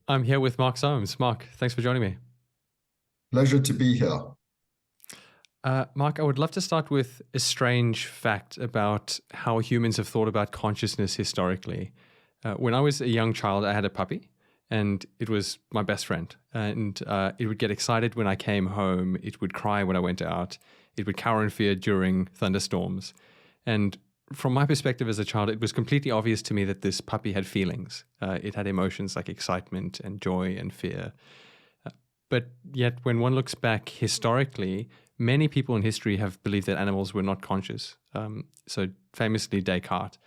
I'm here with Mark Soames. Mark, thanks for joining me. Pleasure to be here. Mark, I would love to start with a strange fact about how humans have thought about consciousness historically. When I was a young child, I had a puppy, and it was my best friend. And it would get excited when I came home. It would cry when I went out. It would cower in fear during thunderstorms. And from my perspective as a child, it was completely obvious to me that this puppy had feelings. It had emotions like excitement and joy and fear. But yet, when one looks back historically, many people in history have believed that animals were not conscious. So famously, Descartes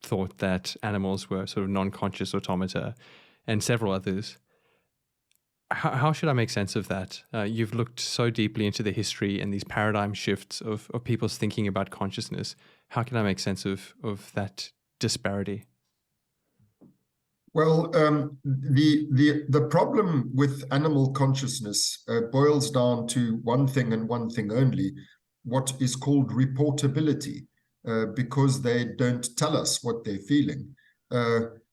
thought that animals were sort of non-conscious automata, and several others. How should I make sense of that? You've looked so deeply into the history and these paradigm shifts of people's thinking about consciousness. How can I make sense of that disparity? Well, the problem with animal consciousness boils down to one thing and one thing only, what is called reportability, because they don't tell us what they're feeling.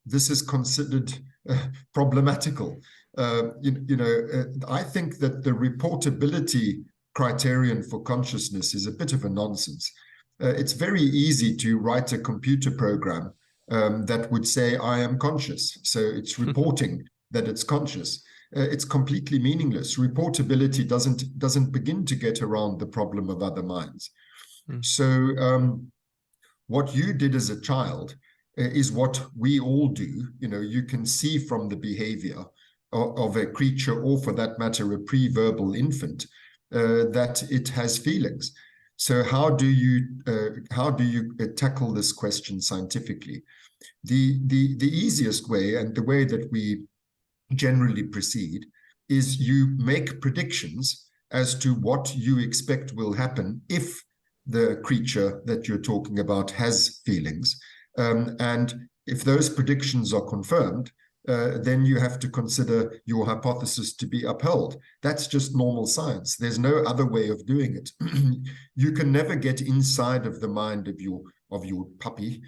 This is considered problematical. I think that the reportability criterion for consciousness is a bit of a nonsense. It's very easy to write a computer program that would say, I am conscious. So it's reporting that it's conscious. It's completely meaningless. Reportability doesn't begin to get around the problem of other minds. So what you did as a child is what we all do. You can see from the behavior of a creature, or for that matter, a pre-verbal infant, that it has feelings. So how do you tackle this question scientifically? The easiest way, and the way that we generally proceed, is you make predictions as to what you expect will happen if the creature that you're talking about has feelings. And if those predictions are confirmed, then you have to consider your hypothesis to be upheld. That's just normal science. There's no other way of doing it. You can never get inside of the mind of your puppy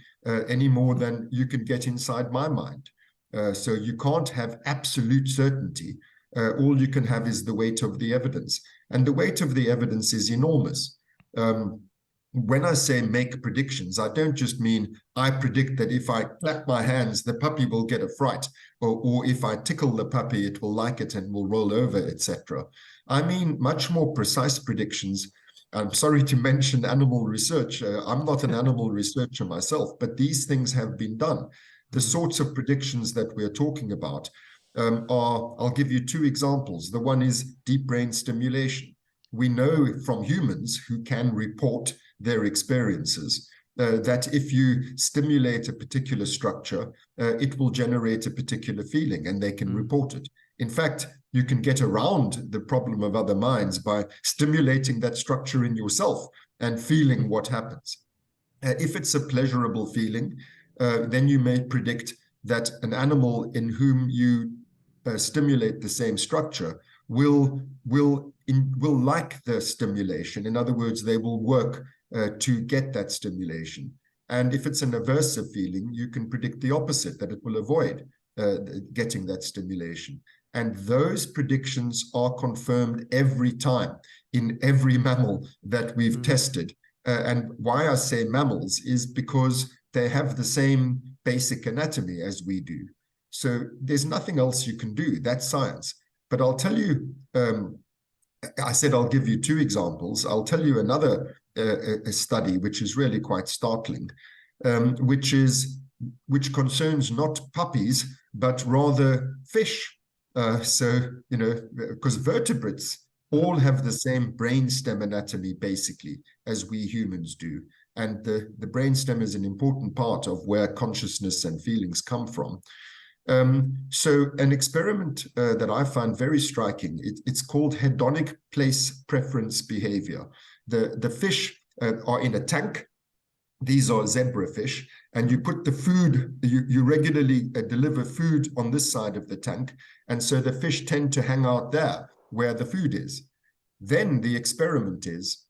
any more than you can get inside my mind. So you can't have absolute certainty. All you can have is the weight of the evidence. And the weight of the evidence is enormous. When I say make predictions, I don't just mean I predict that if I clap my hands, the puppy will get a fright, or if I tickle the puppy, it will like it and will roll over, etc. I mean much more precise predictions. I'm sorry to mention animal research. I'm not an animal researcher myself, but these things have been done. The sorts of predictions that we're talking about I'll give you two examples. The one is deep brain stimulation. We know from humans who can report their experiences that if you stimulate a particular structure, it will generate a particular feeling, and they can report it. In fact, you can get around the problem of other minds by stimulating that structure in yourself and feeling what happens. If it's a pleasurable feeling, then you may predict that an animal in whom you stimulate the same structure will like the stimulation. In other words, they will work to get that stimulation. And if it's an aversive feeling, you can predict the opposite, that it will avoid getting that stimulation. And those predictions are confirmed every time in every mammal that we've tested. And why I say mammals is because they have the same basic anatomy as we do. So there's nothing else you can do. That's science. But I'll tell you, I said I'll give you two examples. I'll tell you another a study which is really quite startling, which concerns not puppies, but rather fish. Because vertebrates all have the same brainstem anatomy, basically, as we humans do. And the brainstem is an important part of where consciousness and feelings come from. So an experiment that I find very striking, it's called hedonic place preference behavior. The fish are in a tank. These are zebrafish, and you put the food, you regularly deliver food on this side of the tank, and so the fish tend to hang out there where the food is. Then the experiment is,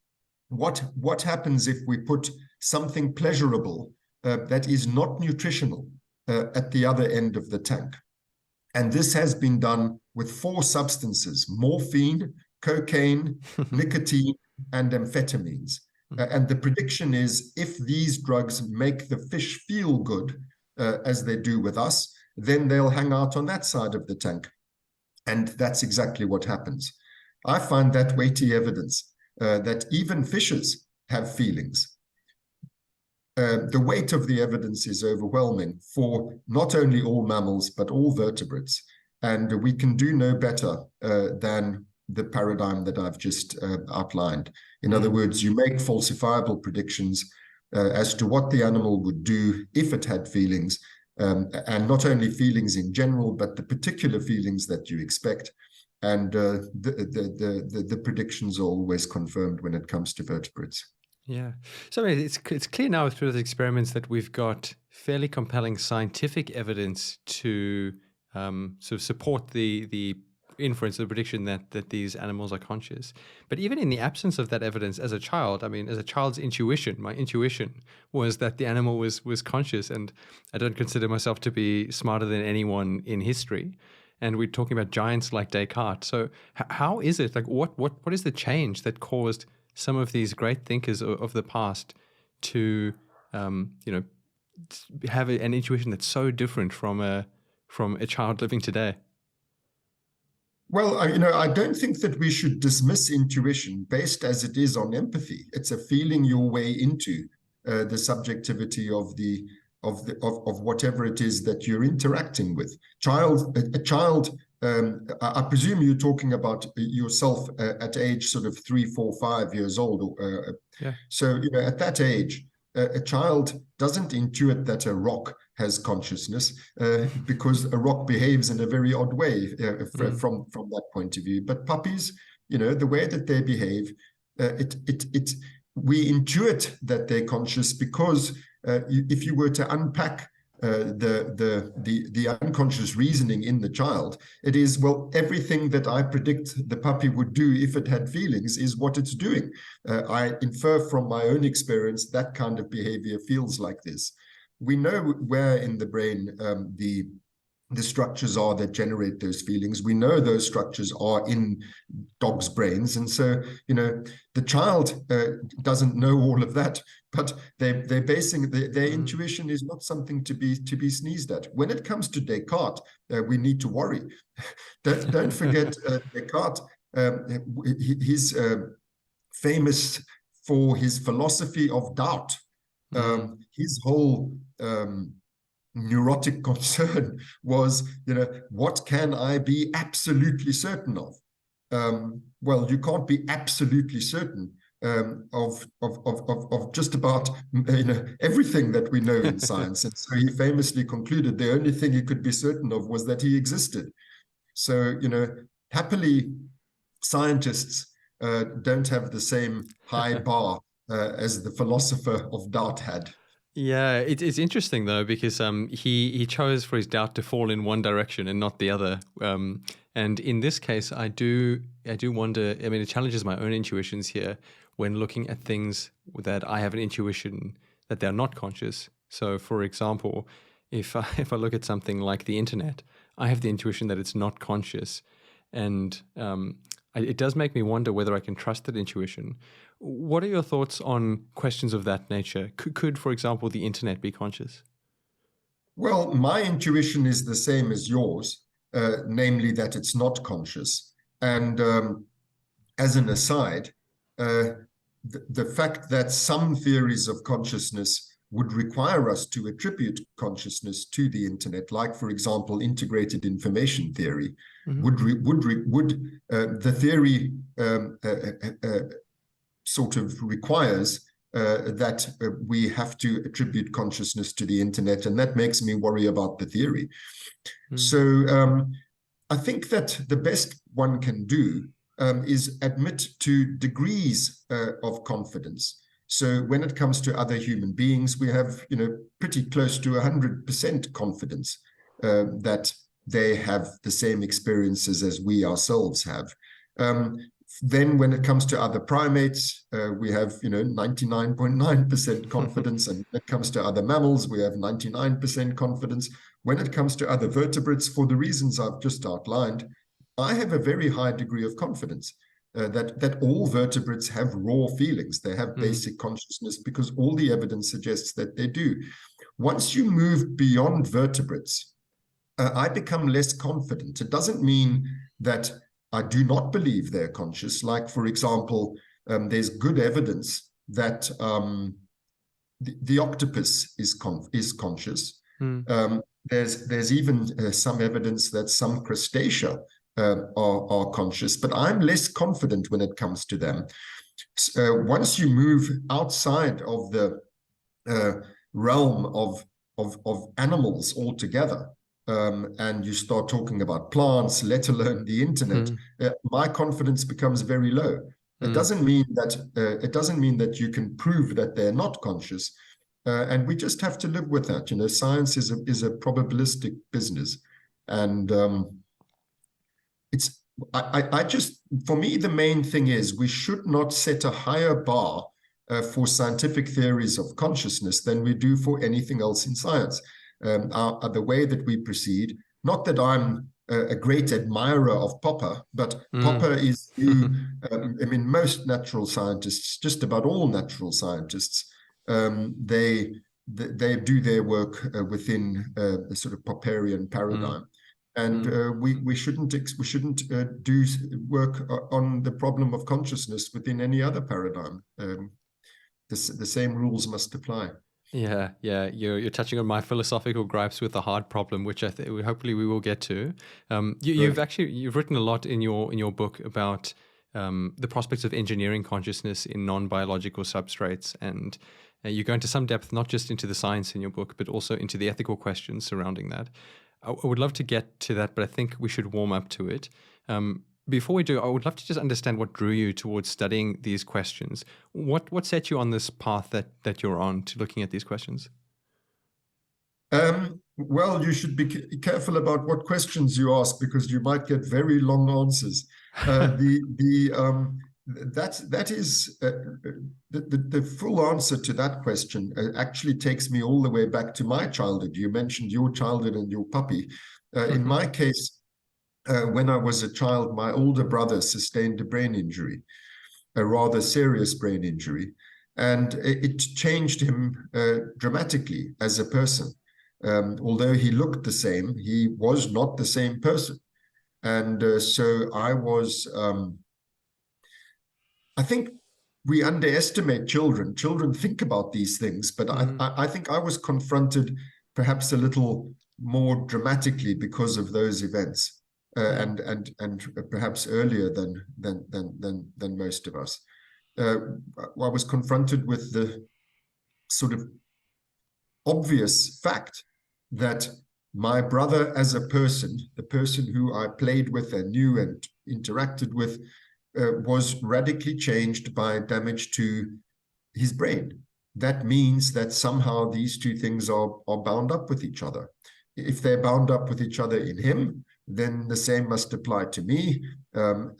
what happens if we put something pleasurable that is not nutritional at the other end of the tank? And this has been done with 4 substances: morphine, cocaine, nicotine, and amphetamines. And the prediction is if these drugs make the fish feel good, as they do with us, then they'll hang out on that side of the tank. And that's exactly what happens. I find that weighty evidence that even fishes have feelings. The weight of the evidence is overwhelming for not only all mammals, but all vertebrates. And we can do no better than the paradigm that I've just outlined. In other words, you make falsifiable predictions as to what the animal would do if it had feelings, and not only feelings in general, but the particular feelings that you expect. And the predictions are always confirmed when it comes to vertebrates. Yeah. So I mean, it's clear now through the experiments that we've got fairly compelling scientific evidence to sort of support the inference, the prediction that these animals are conscious. But even in the absence of that evidence, as a child, I mean, as a child's intuition, my intuition was that the animal was conscious, and I don't consider myself to be smarter than anyone in history. And we're talking about giants like Descartes. So how is it, like, what is the change that caused some of these great thinkers of the past to, have an intuition that's so different from a child living today? Well, I don't think that we should dismiss intuition based as it is on empathy. It's a feeling your way into the subjectivity of whatever it is that you're interacting with. A child. I presume you're talking about yourself at age sort of 3, 4, 5 years old. Yeah. So at that age, a child doesn't intuit that a rock has consciousness because a rock behaves in a very odd way from that point of view. But puppies, the way that they behave, we intuit that they're conscious because if you were to unpack the unconscious reasoning in the child, it is, well, everything that I predict the puppy would do if it had feelings is what it's doing. I infer from my own experience that kind of behavior feels like this. We know where in the brain the structures are that generate those feelings. We know those structures are in dogs' brains. And so, the child doesn't know all of that, but they're basing their intuition is not something to be sneezed at. When it comes to Descartes, we need to worry. Don't forget Descartes. He's famous for his philosophy of doubt. His whole neurotic concern was, what can I be absolutely certain of? Well, you can't be absolutely certain of just about everything that we know in science. And so he famously concluded the only thing he could be certain of was that he existed. So, happily, scientists don't have the same high bar as the philosopher of doubt had. Yeah, it's interesting though, because he chose for his doubt to fall in one direction and not the other. And in this case, I do wonder. I mean, it challenges my own intuitions here when looking at things that I have an intuition that they're not conscious. So, for example, if I look at something like the internet, I have the intuition that it's not conscious, and it does make me wonder whether I can trust that intuition. What are your thoughts on questions of that nature? Could, for example, the internet be conscious? Well, my intuition is the same as yours, namely that it's not conscious. And as an aside, the fact that some theories of consciousness would require us to attribute consciousness to the internet, like, for example, integrated information theory, would the theory sort of requires that we have to attribute consciousness to the internet, and that makes me worry about the theory. So I think that the best one can do is admit to degrees of confidence. So when it comes to other human beings, we have, pretty close to 100% confidence that they have the same experiences as we ourselves have. Then when it comes to other primates, we have 99.9% confidence, and when it comes to other mammals, we have 99% confidence. When it comes to other vertebrates, for the reasons I've just outlined, I have a very high degree of confidence that all vertebrates have raw feelings. They have basic consciousness, because all the evidence suggests that they do. Once you move beyond vertebrates, I become less confident. It doesn't mean that I do not believe they're conscious. Like, for example, there's good evidence that the octopus is conscious. There's even some evidence that some crustacea are conscious, but I'm less confident when it comes to them. Once you move outside of the realm of animals altogether, and you start talking about plants, let alone the internet, my confidence becomes very low. It doesn't mean that you can prove that they're not conscious, and we just have to live with that. Science is a probabilistic business, and for me, the main thing is we should not set a higher bar for scientific theories of consciousness than we do for anything else in science. The way that we proceed, not that I'm a great admirer of Popper, but Popper is most natural scientists, just about all natural scientists, they do their work within a sort of Popperian paradigm. And we shouldn't do work on the problem of consciousness within any other paradigm. The same rules must apply. Yeah. You're touching on my philosophical gripes with the hard problem, which I think hopefully we will get to. You've written a lot in your book about the prospects of engineering consciousness in non-biological substrates, and you go into some depth, not just into the science in your book, but also into the ethical questions surrounding that. I would love to get to that, but I think we should warm up to it. Before we do, I would love to just understand what drew you towards studying these questions. What set you on this path that you're on to looking at these questions? Well, you should be careful about what questions you ask, because you might get very long answers. That is the full answer to that question actually takes me all the way back to my childhood. You mentioned your childhood and your puppy. In my case, when I was a child, my older brother sustained a brain injury, a rather serious brain injury, and it changed him dramatically as a person. Although he looked the same, he was not the same person. And so I was... I think we underestimate children. Children think about these things, but I think I was confronted perhaps a little more dramatically because of those events, and perhaps earlier than most of us. I was confronted with the sort of obvious fact that my brother as a person, the person who I played with and knew and interacted with, was radically changed by damage to his brain. That means that somehow these two things are bound up with each other. If they're bound up with each other in him, then the same must apply to me. So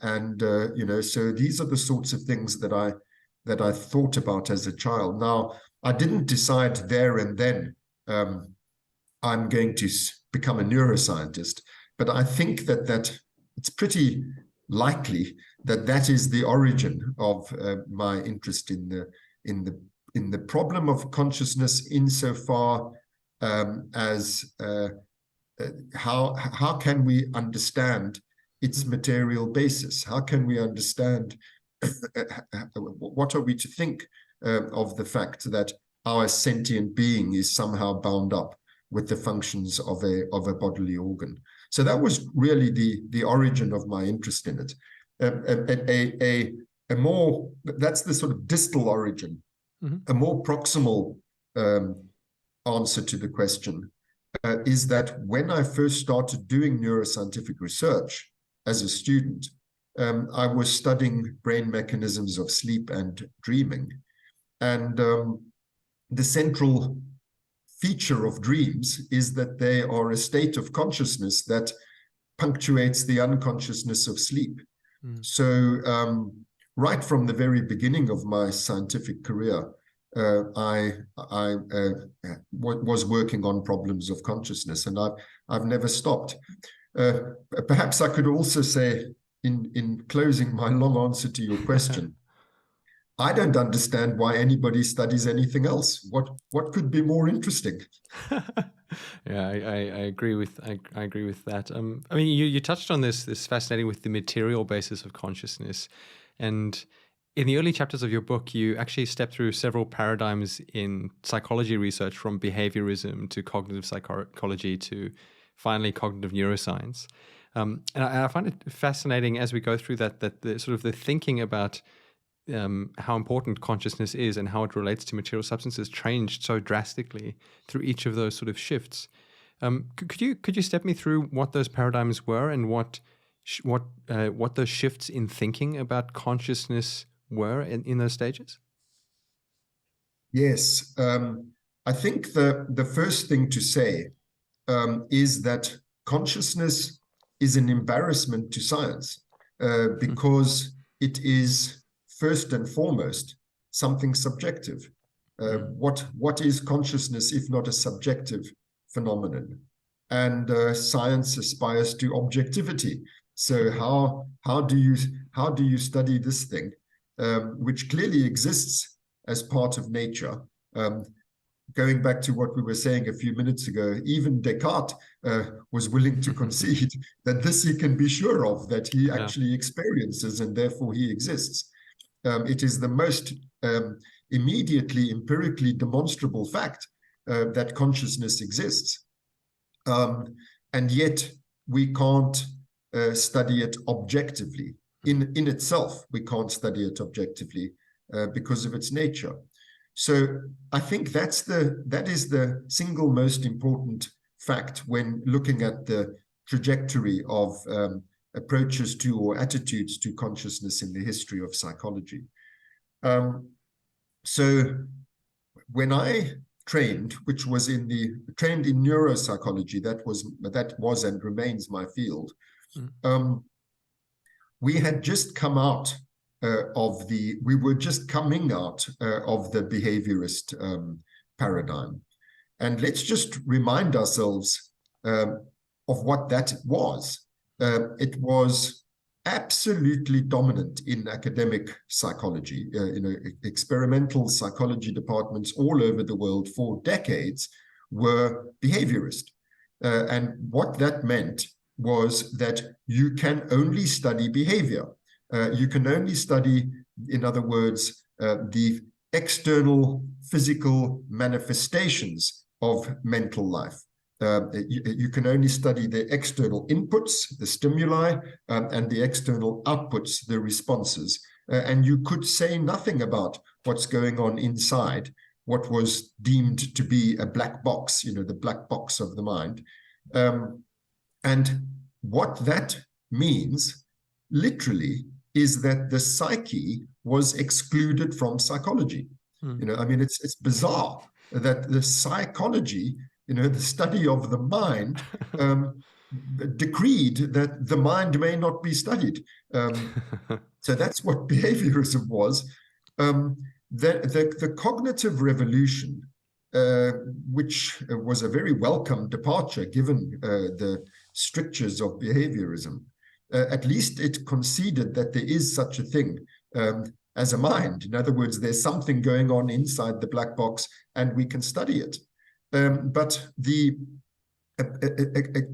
these are the sorts of things that I thought about as a child. Now, I didn't decide there and then I'm going to become a neuroscientist, but I think that it's pretty likely that is the origin of my interest in the problem of consciousness, insofar as how can we understand its material basis? How can we understand what are we to think of the fact that our sentient being is somehow bound up with the functions of a bodily organ? So that was really the origin of my interest in it. That's the sort of distal origin. A more proximal answer to the question is that when I first started doing neuroscientific research as a student, I was studying brain mechanisms of sleep and dreaming. And the central feature of dreams is that they are a state of consciousness that punctuates the unconsciousness of sleep. So right from the very beginning of my scientific career, I was working on problems of consciousness, and I've never stopped. Perhaps I could also say, in closing my long answer to your question, I don't understand why anybody studies anything else. What could be more interesting? Yeah, I agree with I agree with that. I mean, you touched on this fascinating with the material basis of consciousness, and in the early chapters of your book, you actually step through several paradigms in psychology research, from behaviorism to cognitive psychology to finally cognitive neuroscience. And I find it fascinating as we go through that the sort of the thinking about how important consciousness is and how it relates to material substances changed so drastically through each of those sort of shifts. Could you step me through what those paradigms were and what those shifts in thinking about consciousness were in those stages? Yes, I think the first thing to say is that consciousness is an embarrassment to science because it is first and foremost something subjective. What is consciousness if not a subjective phenomenon? And science aspires to objectivity. So how do you study this thing, which clearly exists as part of nature? Going back to what we were saying a few minutes ago, even Descartes was willing to concede that this he can be sure of, that he actually experiences and therefore he exists. It is the most immediately empirically demonstrable fact that consciousness exists. And yet we can't study it objectively. In itself, we can't study it objectively because of its nature. So I think that is the single most important fact when looking at the trajectory of approaches to or attitudes to consciousness in the history of psychology. So when I trained, which was trained in neuropsychology, that was and remains my field. We had just come out we were just coming out of the behaviorist paradigm. And let's just remind ourselves of what that was. It was absolutely dominant in academic psychology. Experimental psychology departments all over the world for decades were behaviorist. And what that meant was that you can only study behavior. You can only study, in other words, the external physical manifestations of mental life. You can only study the external inputs, the stimuli, and the external outputs, the responses. And you could say nothing about what's going on inside, what was deemed to be a black box, the black box of the mind. And what that means, literally, is that the psyche was excluded from psychology. I mean, it's bizarre that the psychology, the study of the mind, decreed that the mind may not be studied. So that's what behaviorism was. The cognitive revolution, which was a very welcome departure given the strictures of behaviorism, at least it conceded that there is such a thing as a mind. In other words, there's something going on inside the black box and we can study it. But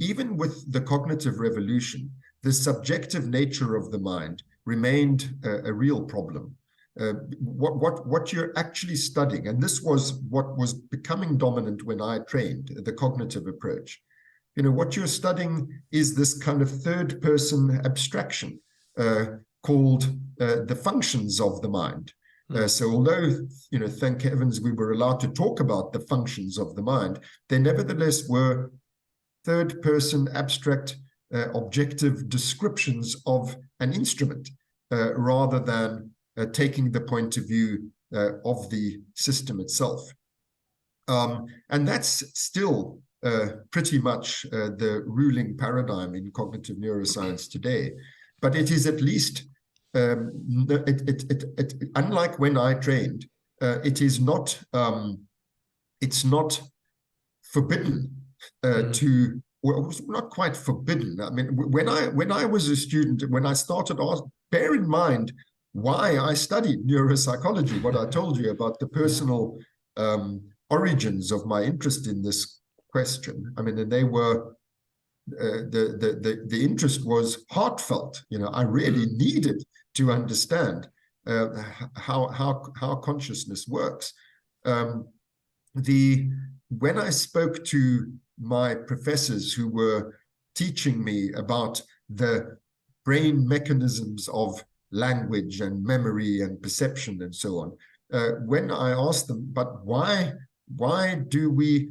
even with the cognitive revolution, the subjective nature of the mind remained a real problem. What you're actually studying, and this was what was becoming dominant when I trained, the cognitive approach. What you're studying is this kind of third-person abstraction called the functions of the mind. So although, thank heavens we were allowed to talk about the functions of the mind, there nevertheless were third-person abstract objective descriptions of an instrument rather than taking the point of view of the system itself. And that's still pretty much the ruling paradigm in cognitive neuroscience today. but it is at least, unlike when I trained, it is not, it's not forbidden to, well, not quite forbidden. I mean, when I was a student, when I started, bear in mind why I studied neuropsychology, what I told you about the personal origins of my interest in this question. I mean, and they were, the interest was heartfelt. You know, I really needed to understand how consciousness works. When I spoke to my professors who were teaching me about the brain mechanisms of language and memory and perception and so on, when I asked them, but why do we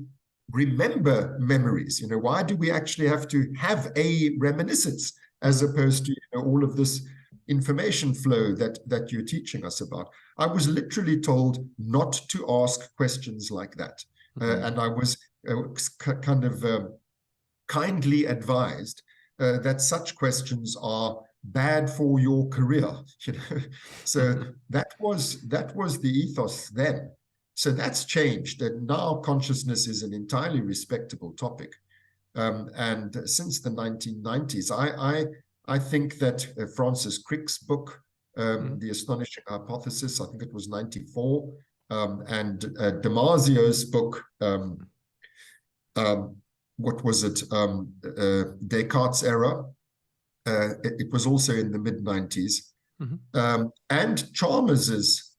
remember memories? You know, why do we actually have to have a reminiscence as opposed to, you know, all of this information flow that you're teaching us about? I was literally told not to ask questions like that. And I was kind of kindly advised that such questions are bad for your career. You know? So that was the ethos then. So that's changed, and now consciousness is an entirely respectable topic. And since the 1990s, I think that Francis Crick's book, The Astonishing Hypothesis, I think it was 94, and Damasio's book, what was it, Descartes' Error, it was also in the mid-90s, and Chalmers's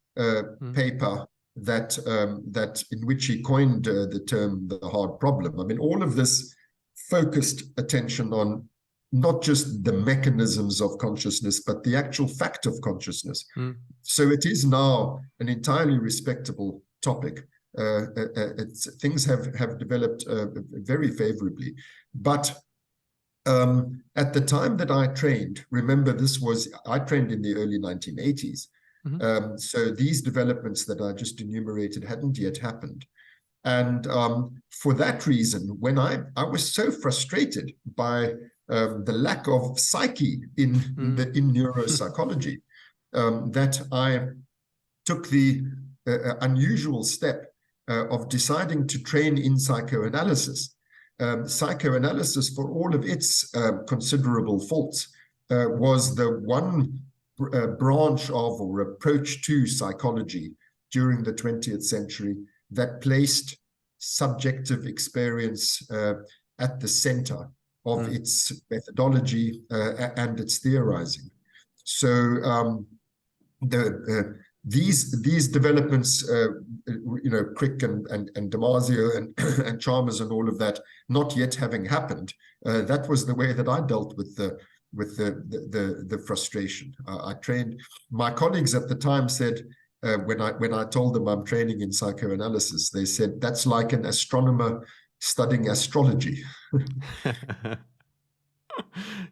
paper, that in which he coined the term the hard problem. I mean, all of this focused attention on not just the mechanisms of consciousness, but the actual fact of consciousness. So it is now an entirely respectable topic. Things have developed very favorably. But at the time that I trained, remember I trained in the early 1980s. So these developments that I just enumerated hadn't yet happened. And for that reason, when I was so frustrated by the lack of psyche in neuropsychology, that I took the unusual step of deciding to train in psychoanalysis. Psychoanalysis, for all of its considerable faults, was the one branch of or approach to psychology during the 20th century that placed subjective experience at the center of its methodology and its theorizing. So these developments, you know, Crick and Damasio and Chalmers and all of that, not yet having happened, that was the way that I dealt with the frustration. I trained. My colleagues at the time said, when I told them I'm training in psychoanalysis, they said that's like an astronomer studying astrology.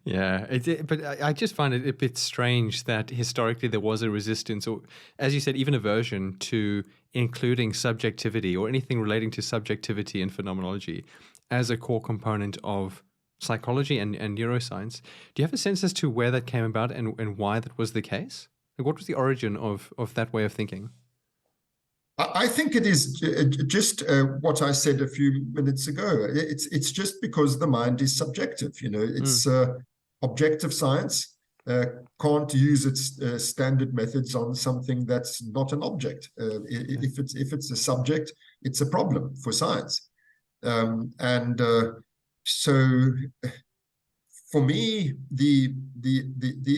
Yeah, but I just find it a bit strange that historically there was a resistance, or as you said, even aversion to including subjectivity or anything relating to subjectivity and phenomenology as a core component of psychology and neuroscience. Do you have a sense as to where that came about and why that was the case? Like, what was the origin of that way of thinking? I think it is just what I said a few minutes ago. It's just because the mind is subjective. You know, it's objective science can't use its standard methods on something that's not an object. If it's a subject, it's a problem for science. So for me, the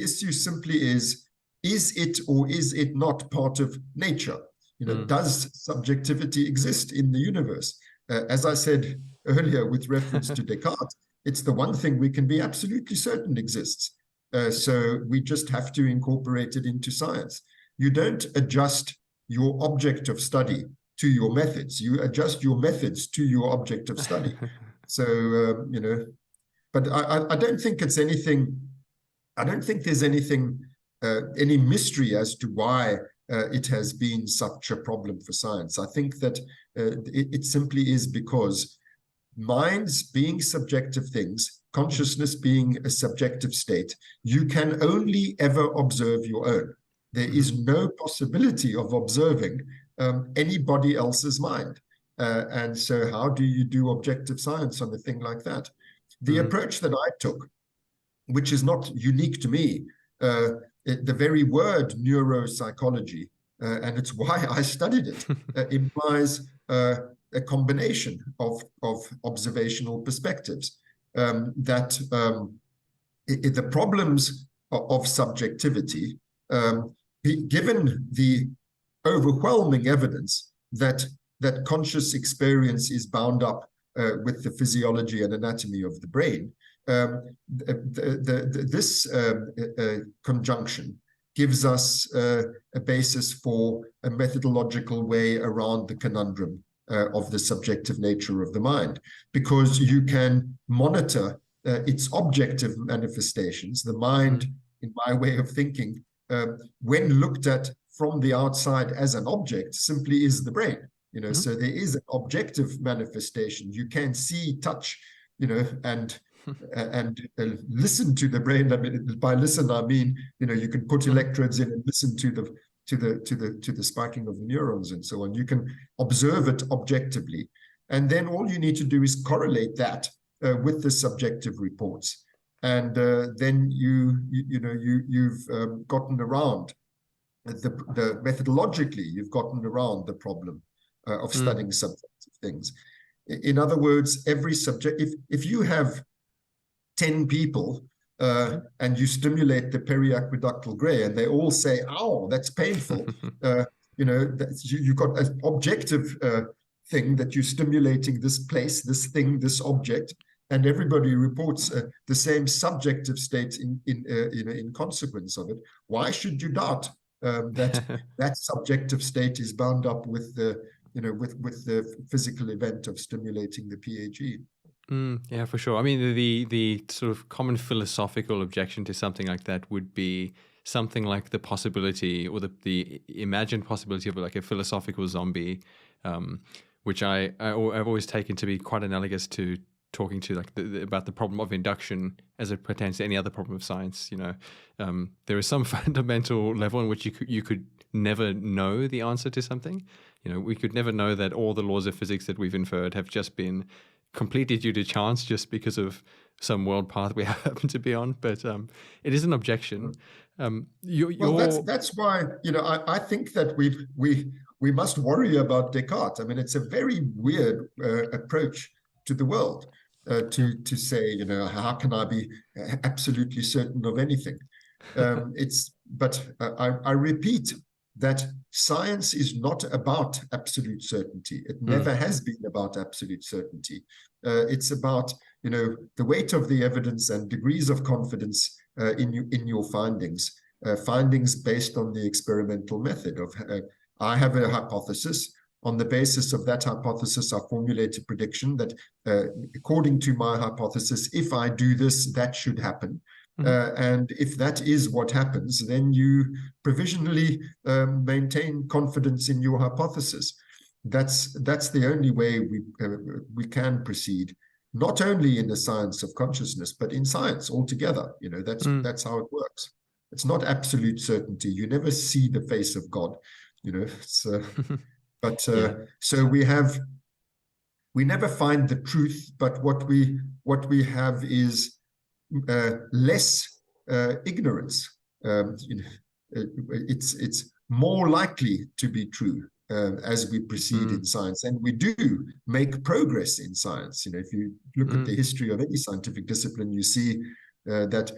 issue simply is it or is it not part of nature? You know, does subjectivity exist in the universe? As I said earlier with reference to Descartes, it's the one thing we can be absolutely certain exists. So we just have to incorporate it into science. You don't adjust your object of study to your methods. You adjust your methods to your object of study. So, you know, but I don't think it's anything, I don't think there's anything, any mystery as to why it has been such a problem for science. I think that it simply is because minds, being subjective things, consciousness being a subjective state, you can only ever observe your own. There is no possibility of observing anybody else's mind. And so how do you do objective science on a thing like that? The approach that I took, which is not unique to me, the very word neuropsychology, and it's why I studied it, implies a combination of observational perspectives. The problems of subjectivity, given the overwhelming evidence that conscious experience is bound up with the physiology and anatomy of the brain, this conjunction gives us a basis for a methodological way around the conundrum of the subjective nature of the mind, because you can monitor its objective manifestations. The mind, in my way of thinking, when looked at from the outside as an object, simply is the brain. So there is an objective manifestation. You can see, touch, and listen to the brain. I mean, by listen, I mean, you can put electrodes in and listen to the spiking of neurons and so on. You can observe it objectively, and then all you need to do is correlate that with the subjective reports, and then you've gotten around the methodologically. You've gotten around the problem of studying subjective things. In other words, every subject, if you have 10 people and you stimulate the periaqueductal gray and they all say, "Oh, that's painful," you've got an objective thing that you're stimulating this place, this thing, this object, and everybody reports the same subjective state in consequence of it. Why should you doubt that subjective state is bound up with the physical event of stimulating the PAG? Yeah, for sure. I mean, the sort of common philosophical objection to something like that would be something like the possibility or the imagined possibility of like a philosophical zombie, which I've always taken to be quite analogous to talking to like about the problem of induction as it pertains to any other problem of science. There is some fundamental level in which you could never know the answer to something. We could never know that all the laws of physics that we've inferred have just been completely due to chance, just because of some world path we happen to be on. But it is an objection. That's why I think that we must worry about Descartes. I mean, it's a very weird approach to the world to say, how can I be absolutely certain of anything? But I repeat that science is not about absolute certainty. It never has been about absolute certainty. It's about the weight of the evidence and degrees of confidence in your findings based on the experimental method of I have a hypothesis. On the basis of that hypothesis, I formulate a prediction that according to my hypothesis, if I do this, that should happen. And if that is what happens, then you provisionally maintain confidence in your hypothesis. That's the only way we can proceed, not only in the science of consciousness, but in science altogether. That's how it works. It's not absolute certainty. You never see the face of God. So we never find the truth, but what we have is less ignorance. It's more likely to be true as we proceed in science, and we do make progress in science. If you look at the history of any scientific discipline, you see that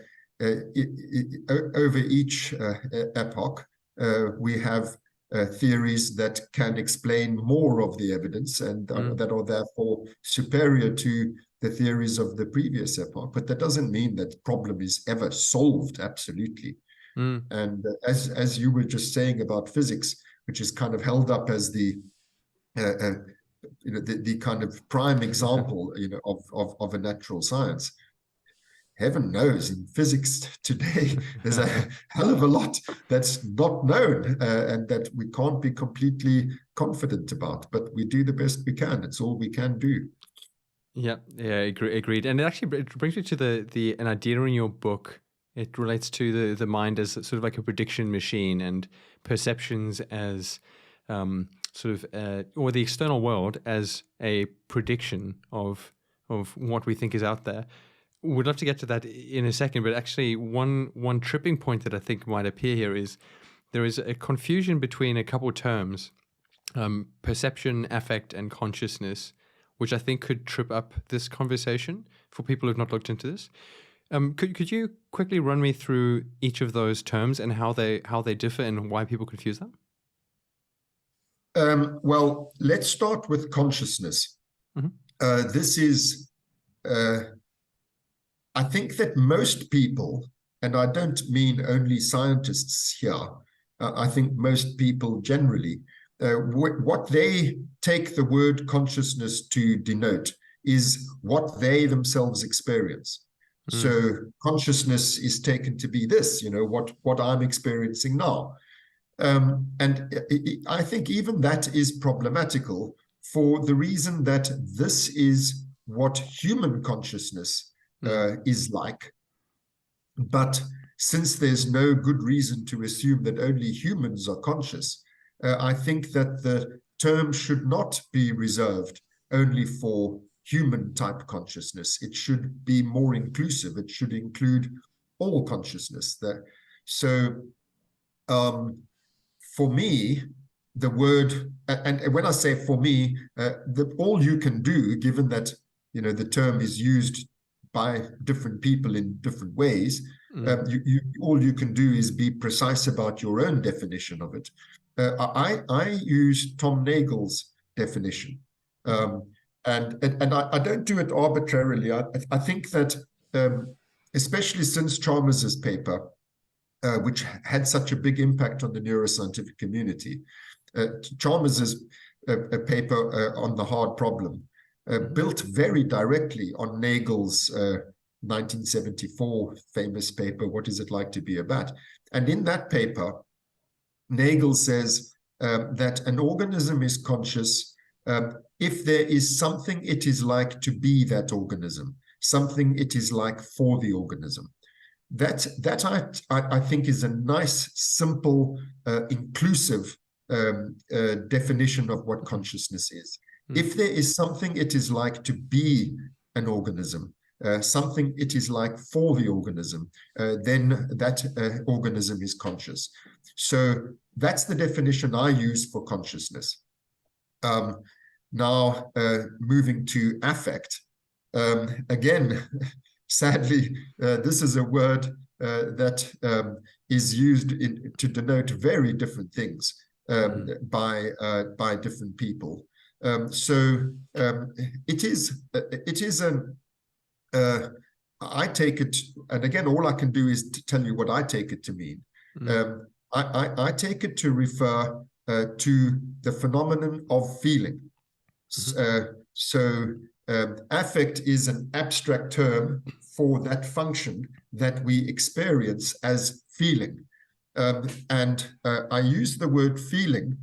over each epoch we have theories that can explain more of the evidence and that are therefore superior to the theories of the previous epoch. But that doesn't mean that the problem is ever solved absolutely. And as you were just saying about physics, which is kind of held up as the kind of prime example of a natural science. Heaven knows, in physics today, there's a hell of a lot that's not known and that we can't be completely confident about. But we do the best we can. It's all we can do. Yeah, yeah, agreed. And it actually it brings me to the an idea in your book. It relates to the mind as sort of like a prediction machine, and perceptions as sort of or the external world as a prediction of what we think is out there. We'd love to get to that in a second, but actually, one tripping point that I think might appear here is there is a confusion between a couple terms, perception, affect, and consciousness, which I think could trip up this conversation for people who've not looked into this. Could you quickly run me through each of those terms and how they differ and why people confuse them? Well, let's start with consciousness. This is, I think that most people, and I don't mean only scientists here, I think most people generally, what they take the word consciousness to denote is what they themselves experience. So consciousness is taken to be this, what I'm experiencing now. And I think even that is problematical for the reason that this is what human consciousness is like. But since there's no good reason to assume that only humans are conscious, I think that the term should not be reserved only for human type consciousness. It should be more inclusive. It should include all consciousness. So for me, the word, and when I say for me, all you can do, given that the term is used by different people in different ways, all you can do is be precise about your own definition of it. I use Tom Nagel's definition, and I don't do it arbitrarily. I think that especially since Chalmers's paper, which had such a big impact on the neuroscientific community, Chalmers's paper on the hard problem built very directly on Nagel's 1974 famous paper, What Is It Like to Be a Bat? And in that paper, Nagel says that an organism is conscious if there is something it is like to be that organism, something it is like for the organism. That I think is a nice, simple, inclusive definition of what consciousness is. If there is something it is like to be an organism, something it is like for the organism, then that organism is conscious. So that's the definition I use for consciousness. Now, moving to affect, again, sadly, this is a word that is used to denote very different things by different people. So it is an I take it, and again, all I can do is to tell you what I take it to mean. I take it to refer to the phenomenon of feeling. Affect is an abstract term for that function that we experience as feeling. And I use the word feeling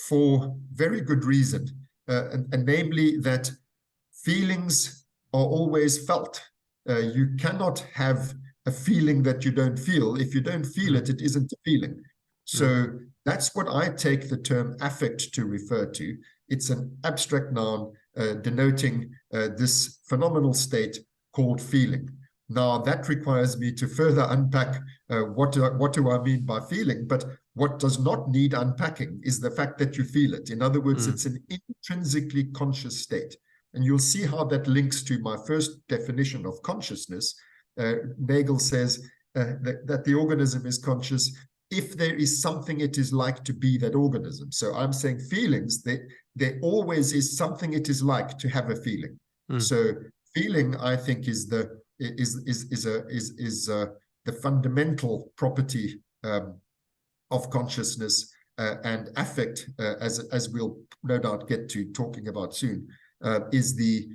for very good reason, and namely that feelings are always felt. You cannot have a feeling that you don't feel. If you don't feel it, it isn't a feeling. So that's what I take the term affect to refer to. It's an abstract noun denoting this phenomenal state called feeling. Now, that requires me to further unpack what do I mean by feeling, but what does not need unpacking is the fact that you feel it. In other words, it's an intrinsically conscious state. And you'll see how that links to my first definition of consciousness. Nagel says that the organism is conscious if there is something it is like to be that organism. So I'm saying feelings, there always is something it is like to have a feeling. So feeling, I think, is the fundamental property of consciousness, and affect, as we'll no doubt get to talking about soon, is the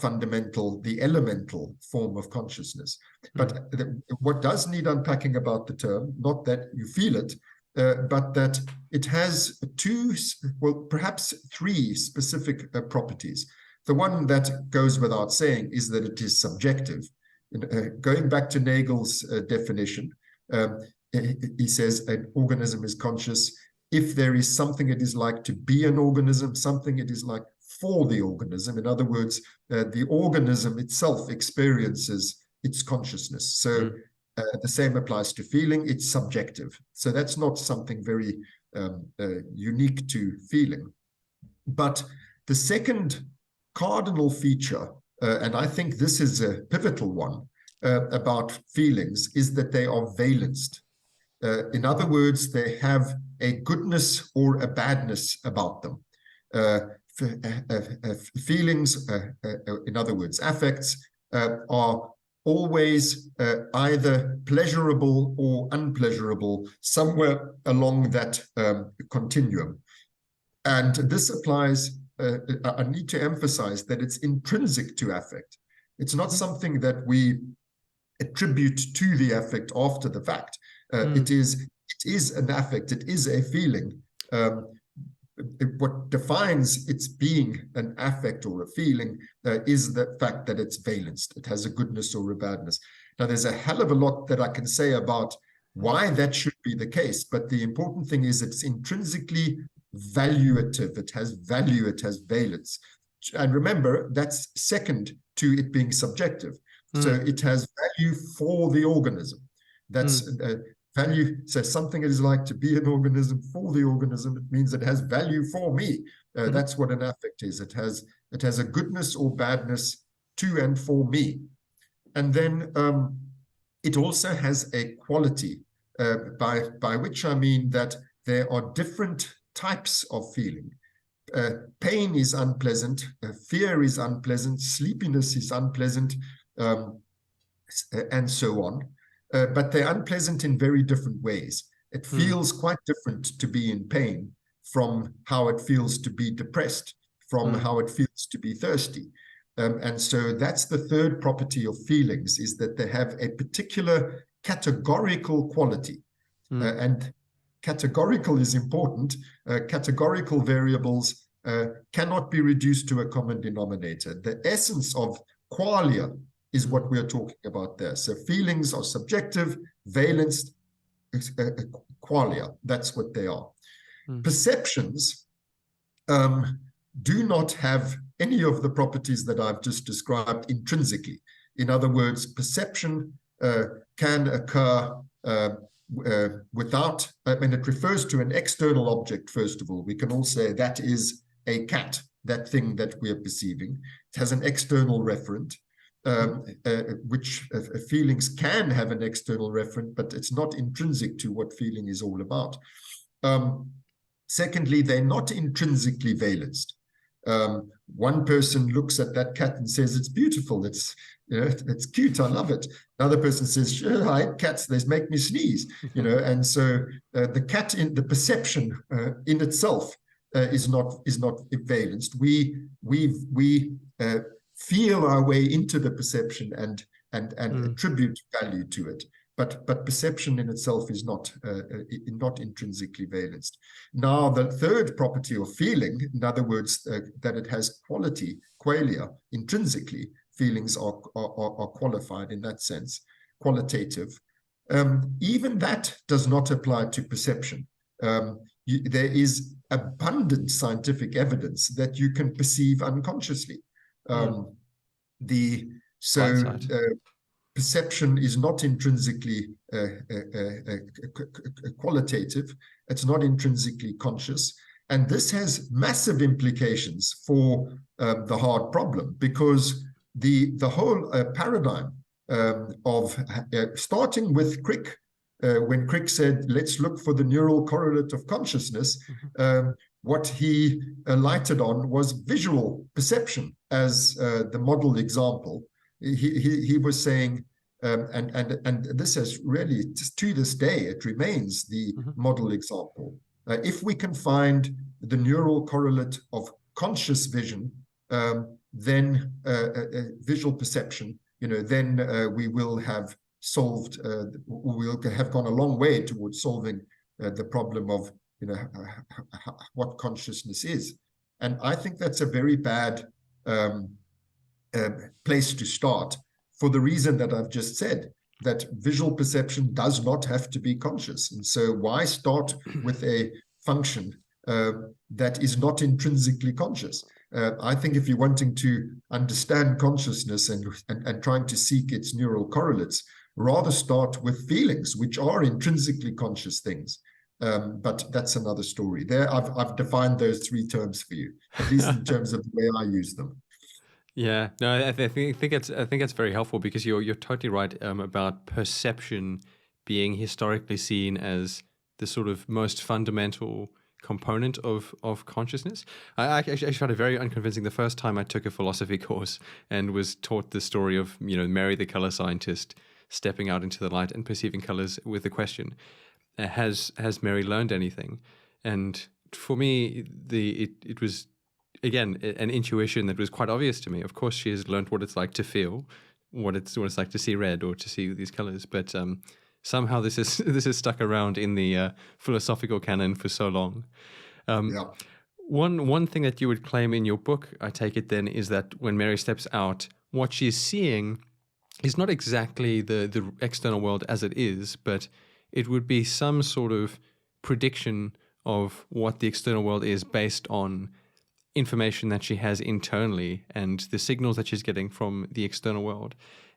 fundamental, the elemental form of consciousness. But what does need unpacking about the term, not that you feel it, but that it has two, well, perhaps three specific properties. The one that goes without saying is that it is subjective. Going back to Nagel's definition, he says an organism is conscious if there is something it is like to be an organism, something it is like for the organism. In other words, the organism itself experiences its consciousness. So the same applies to feeling. It's subjective. So that's not something very unique to feeling. But the second cardinal feature, and I think this is a pivotal one about feelings, is that they are valenced. In other words, they have a goodness or a badness about them. Feelings, in other words, affects, are always either pleasurable or unpleasurable, somewhere along that continuum. And this applies, I need to emphasize that it's intrinsic to affect. It's not something that we attribute to the affect after the fact. It is an affect, it is a feeling. What defines its being an affect or a feeling is the fact that it's valenced. It has a goodness or a badness. Now, there's a hell of a lot that I can say about why that should be the case, but the important thing is it's intrinsically valuative. It has value, it has valence. And remember, that's second to it being subjective. So it has value for the organism. That's value. So something it is like to be an organism for the organism. It means it has value for me. That's what an affect is. It has a goodness or badness to and for me. And then it also has a quality, by which I mean that there are different types of feeling. Pain is unpleasant, fear is unpleasant, sleepiness is unpleasant, and so on. But they're unpleasant in very different ways. It feels quite different to be in pain from how it feels to be depressed, from how it feels to be thirsty. And so that's the third property of feelings, is that they have a particular categorical quality. And categorical is important. Categorical variables cannot be reduced to a common denominator. The essence of qualia is what we're talking about there. So feelings are subjective, valenced, qualia. That's what they are. Perceptions do not have any of the properties that I've just described intrinsically. In other words, perception can occur without, I mean, it refers to an external object, first of all. We can all say that is a cat, that thing that we are perceiving. It has an external referent, which feelings can have an external referent, but it's not intrinsic to what feeling is all about. Secondly, they're not intrinsically valenced. One person looks at that cat and says, it's beautiful, it's cute, I love it. Another person says, sure, I hate cats, they make me sneeze, and so the cat in the perception in itself is not valenced. We feel our way into the perception and attribute value to it. But perception in itself is not intrinsically valenced. Now, the third property of feeling, in other words, that it has quality, qualia, intrinsically, feelings are qualified in that sense, qualitative. Even that does not apply to perception. There is abundant scientific evidence that you can perceive unconsciously. Perception is not intrinsically qualitative. It's not intrinsically conscious. And this has massive implications for the hard problem, because the whole paradigm of starting with Crick, when Crick said, let's look for the neural correlate of consciousness, what he lighted on was visual perception as the model example. He was saying, and this has really, to this day, it remains the model example. If we can find the neural correlate of conscious vision, then visual perception, then we will have solved, we'll have gone a long way towards solving the problem of what consciousness is. And I think that's a very bad place to start, for the reason that I've just said, that visual perception does not have to be conscious. And so why start with a function that is not intrinsically conscious? I think if you're wanting to understand consciousness and trying to seek its neural correlates, rather start with feelings, which are intrinsically conscious things. But that's another story. There, I've defined those three terms for you, at least in terms of the way I use them. Yeah, no, I think it's very helpful, because you're totally right about perception being historically seen as the sort of most fundamental component of consciousness. I actually found it very unconvincing the first time I took a philosophy course and was taught the story of Mary the color scientist stepping out into the light and perceiving colors with the question, has Mary learned anything? And for me, it was, again, an intuition that was quite obvious to me. Of course, she has learned what it's like to feel, what it's like to see red or to see these colors. But somehow this is stuck around in the philosophical canon for so long. Yeah. One thing that you would claim in your book, I take it then, is that when Mary steps out, what she's seeing is not exactly the external world as it is, but it would be some sort of prediction of what the external world is based on information that she has internally and the signals that she's getting from the external world.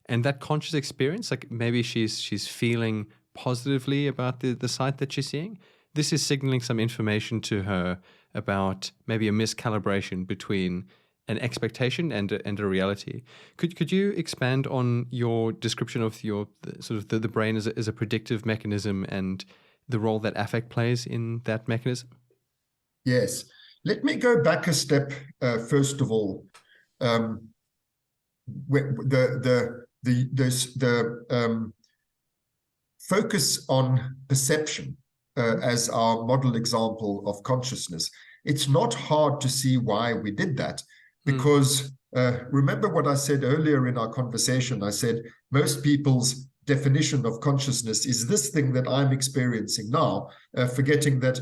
And that conscious experience, like maybe she's feeling positively about the sight that she's seeing, this is signaling some information to her about maybe a miscalibration between an expectation and a reality. Could you expand on your description of the brain as a predictive mechanism and the role that affect plays in that mechanism? Yes. Let me go back a step. First of all, the focus on perception as our model example of consciousness. It's not hard to see why we did that, because remember what I said earlier in our conversation. I said most people's definition of consciousness is this thing that I'm experiencing now, forgetting that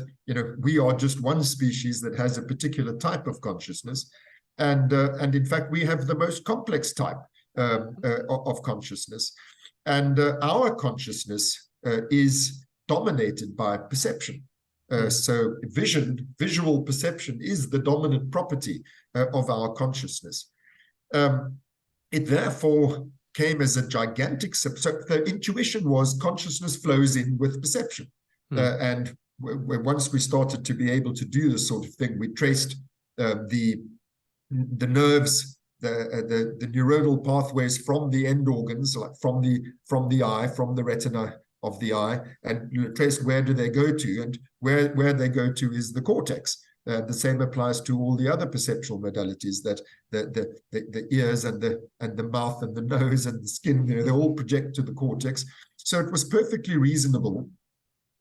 we are just one species that has a particular type of consciousness, and in fact we have the most complex type of consciousness, and our consciousness is dominated by perception. So visual perception is the dominant property of our consciousness. It therefore came as a gigantic, so the intuition was consciousness flows in with perception. And once we started to be able to do this sort of thing, we traced the nerves, the neuronal pathways from the end organs, like from the eye, from the retina of the eye, and traced where do they go to, and where they go to is the cortex. The same applies to all the other perceptual modalities, that the ears and the mouth and the nose and the skin, they all project to the cortex. So it was perfectly reasonable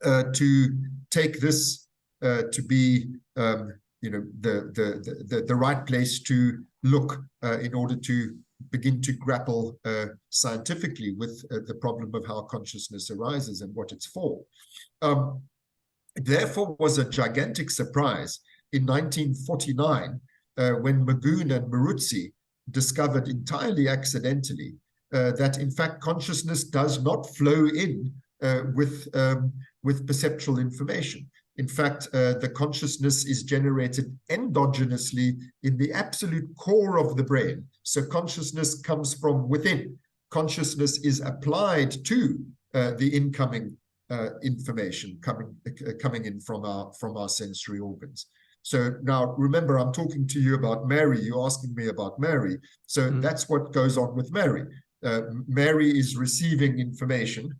to take this to be the right place to look in order to begin to grapple scientifically with the problem of how consciousness arises and what it's for. It therefore was a gigantic surprise in 1949 when Magoon and Maruzzi discovered entirely accidentally that in fact consciousness does not flow in with perceptual information. In fact, the consciousness is generated endogenously in the absolute core of the brain. So consciousness comes from within. Consciousness is applied to the incoming information coming in from our sensory organs. So now remember, I'm talking to you about Mary. You're asking me about Mary. So that's what goes on with Mary. Mary is receiving information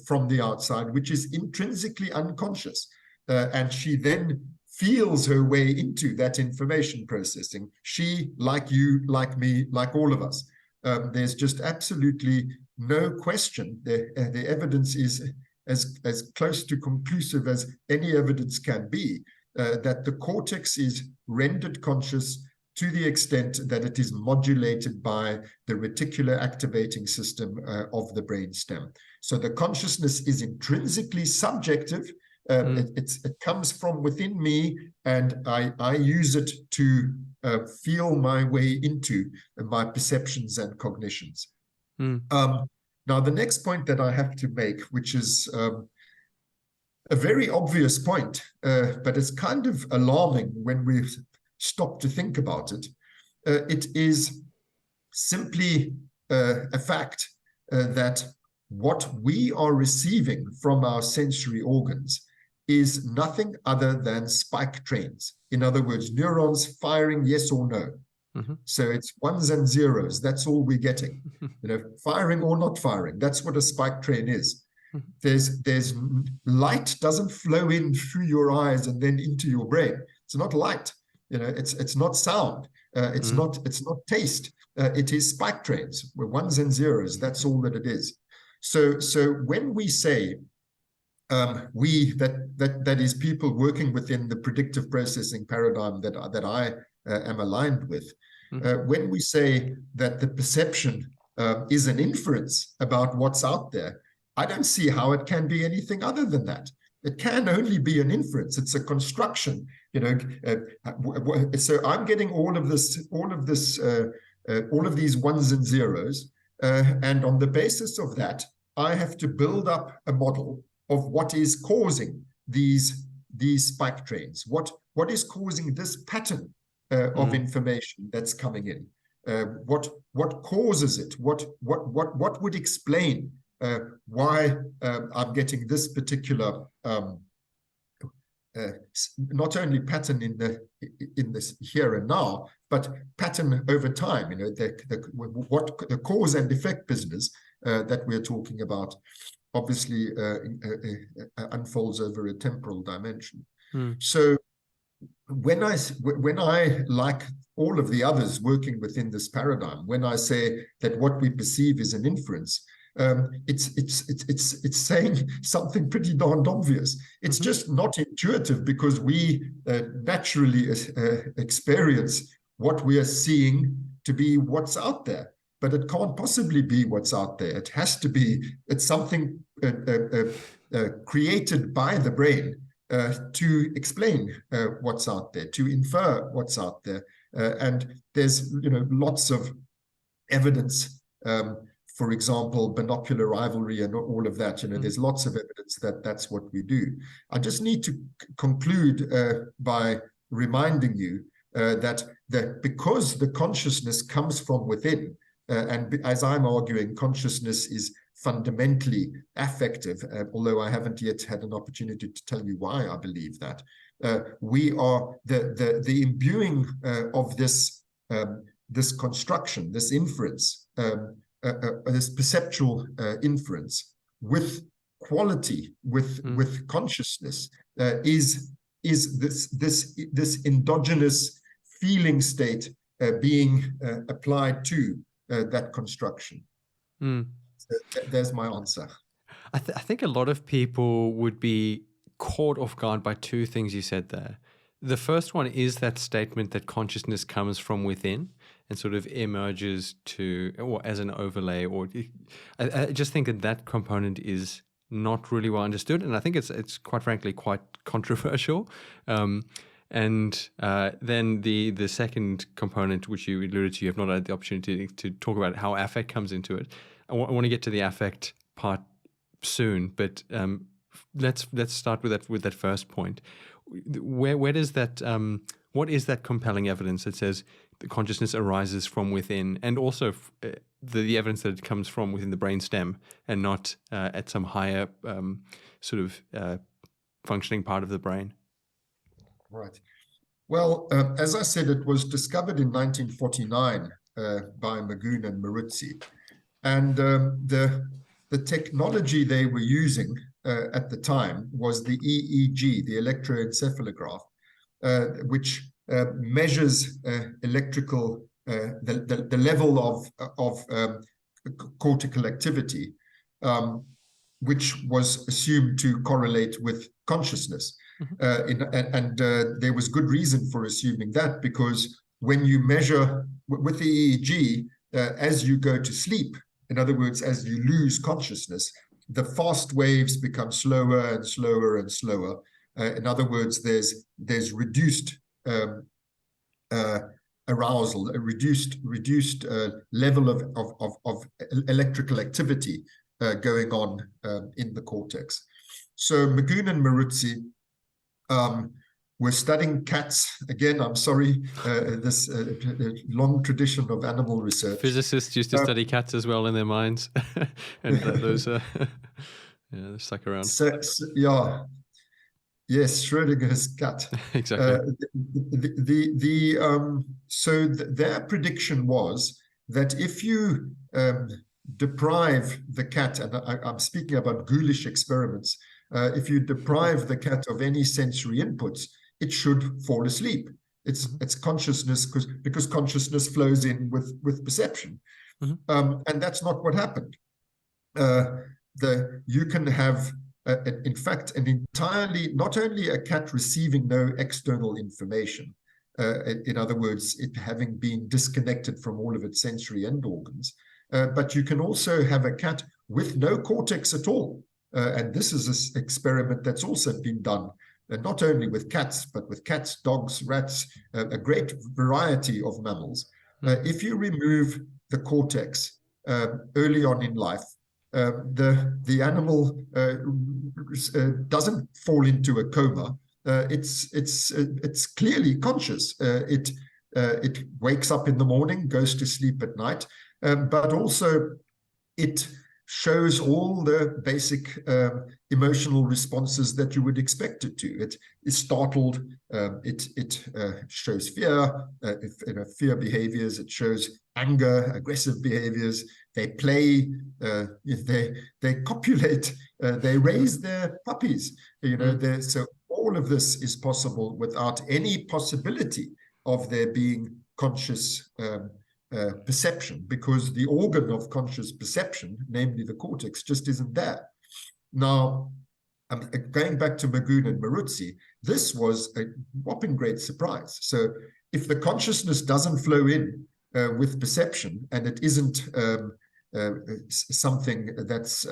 from the outside, which is intrinsically unconscious. And she then feels her way into that information processing. She, like you, like me, like all of us. There's just absolutely no question. The evidence is as close to conclusive as any evidence can be, that the cortex is rendered conscious to the extent that it is modulated by the reticular activating system of the brainstem. So the consciousness is intrinsically subjective. It comes from within me, and I use it to feel my way into my perceptions and cognitions. Now, the next point that I have to make, which is a very obvious point, but it's kind of alarming when we stop to think about it. It is simply a fact that what we are receiving from our sensory organs is nothing other than spike trains. In other words, neurons firing yes or no. So it's ones and zeros. That's all we're getting. Firing or not firing. That's what a spike train is. There's light doesn't flow in through your eyes and then into your brain. It's not light. It's not sound. It's not taste. It is spike trains. We're ones and zeros. That's all that it is. So when we say that is people working within the predictive processing paradigm that I am aligned with, when we say that the perception is an inference about what's out there, I don't see how it can be anything other than that. It can only be an inference. It's a construction. So I'm getting all of these ones and zeros, and on the basis of that, I have to build up a model of what is causing these spike trains. What is causing this pattern of information that's coming in? What causes it? What would explain why I'm getting this particular not only pattern in this here and now, but pattern over time? The cause and effect business that we're talking about obviously unfolds over a temporal dimension. So when I, like all of the others working within this paradigm, when I say that what we perceive is an inference, it's saying something pretty darned obvious. It's just not intuitive, because we naturally experience what we are seeing to be what's out there. But it can't possibly be what's out there. It has to be, it's something created by the brain to explain what's out there, to infer what's out there. And there's lots of evidence, for example, binocular rivalry and all of that. There's lots of evidence that that's what we do. I just need to conclude by reminding you that because the consciousness comes from within, and as I'm arguing, consciousness is fundamentally affective, although I haven't yet had an opportunity to tell you why I believe that. We are the imbuing of this construction, this inference, this perceptual inference with quality, with consciousness, is this endogenous feeling state being applied to that construction. So there's my answer. I think a lot of people would be caught off guard by two things you said there. The first one is that statement that consciousness comes from within and sort of emerges or as an overlay. Or I just think that component is not really well understood, and I think it's quite frankly quite controversial. And then the second component, which you alluded to, you have not had the opportunity to talk about how affect comes into it. I want to get to the affect part soon, but let's start with that first point. Where does that what is that compelling evidence that says the consciousness arises from within, and also the evidence that it comes from within the brainstem and not at some higher sort of functioning part of the brain? Right. Well, as I said, it was discovered in 1949 by Magoon and Maruzzi. And the technology they were using at the time was the EEG, the electroencephalograph, which measures electrical, the level of cortical activity, which was assumed to correlate with consciousness. And there was good reason for assuming that, because when you measure with the EEG, as you go to sleep, in other words, as you lose consciousness, the fast waves become slower and slower and slower. In other words, there's reduced arousal, a reduced level of electrical activity going on in the cortex. So Magoon and Maruzzi were studying cats. Again, I'm sorry, this long tradition of animal research. Physicists used to study cats as well in their minds, and those they're stuck around. Yeah. Yes, Schrödinger's cat. Exactly. So their prediction was that if you deprive the cat, and I'm speaking about ghoulish experiments, if you deprive the cat of any sensory inputs, it should fall asleep. It's consciousness, because consciousness flows in with perception. And that's not what happened. You can have in fact, not only a cat receiving no external information, in other words, it having been disconnected from all of its sensory end organs, but you can also have a cat with no cortex at all. And this is an experiment that's also been done, not only with cats, but with cats, dogs, rats, a great variety of mammals. If you remove the cortex early on in life, the animal doesn't fall into a coma. It's clearly conscious. It wakes up in the morning, goes to sleep at night, but also it shows all the basic emotional responses that you would expect it to. It is startled. It shows fear, fear behaviors. It shows anger, aggressive behaviors. They play. They copulate. They raise their puppies. So all of this is possible without any possibility of there being conscious perception, because the organ of conscious perception, namely the cortex, just isn't there. Now, going back to Magoon and Maruzzi, this was a whopping great surprise. So if the consciousness doesn't flow in with perception, and it isn't something that's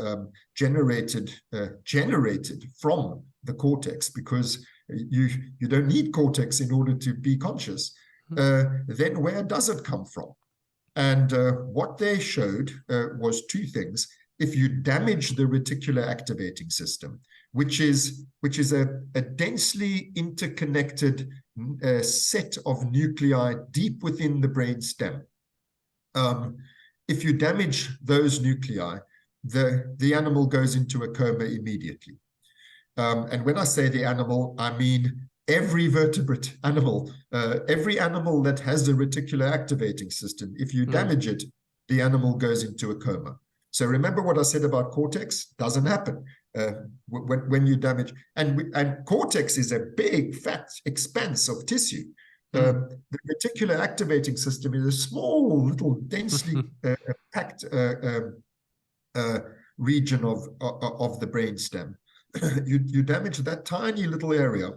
generated from the cortex, because you don't need cortex in order to be conscious, then where does it come from? And what they showed was two things. If you damage the reticular activating system, which is a densely interconnected set of nuclei deep within the brain stem, if you damage those nuclei, the animal goes into a coma immediately. And when I say the animal, I mean every vertebrate animal, every animal that has a reticular activating system. If you damage it, the animal goes into a coma. So remember what I said about cortex? Doesn't happen when you damage. And cortex is a big, fat expanse of tissue. The reticular activating system is a small, little, densely packed region of the brain stem. You damage that tiny little area.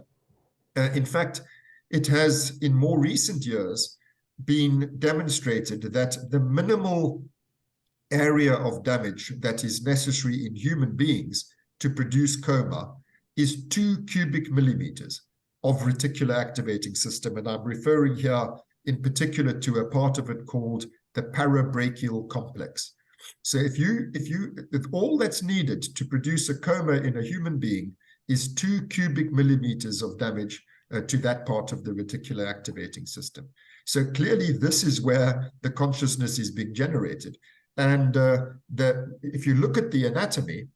In fact, it has, in more recent years, been demonstrated that the minimal area of damage that is necessary in human beings to produce coma is 2 cubic millimeters of reticular activating system. And I'm referring here in particular to a part of it called the parabrachial complex. So if all that's needed to produce a coma in a human being is 2 cubic millimeters of damage to that part of the reticular activating system. So clearly this is where the consciousness is being generated. And if you look at the anatomy,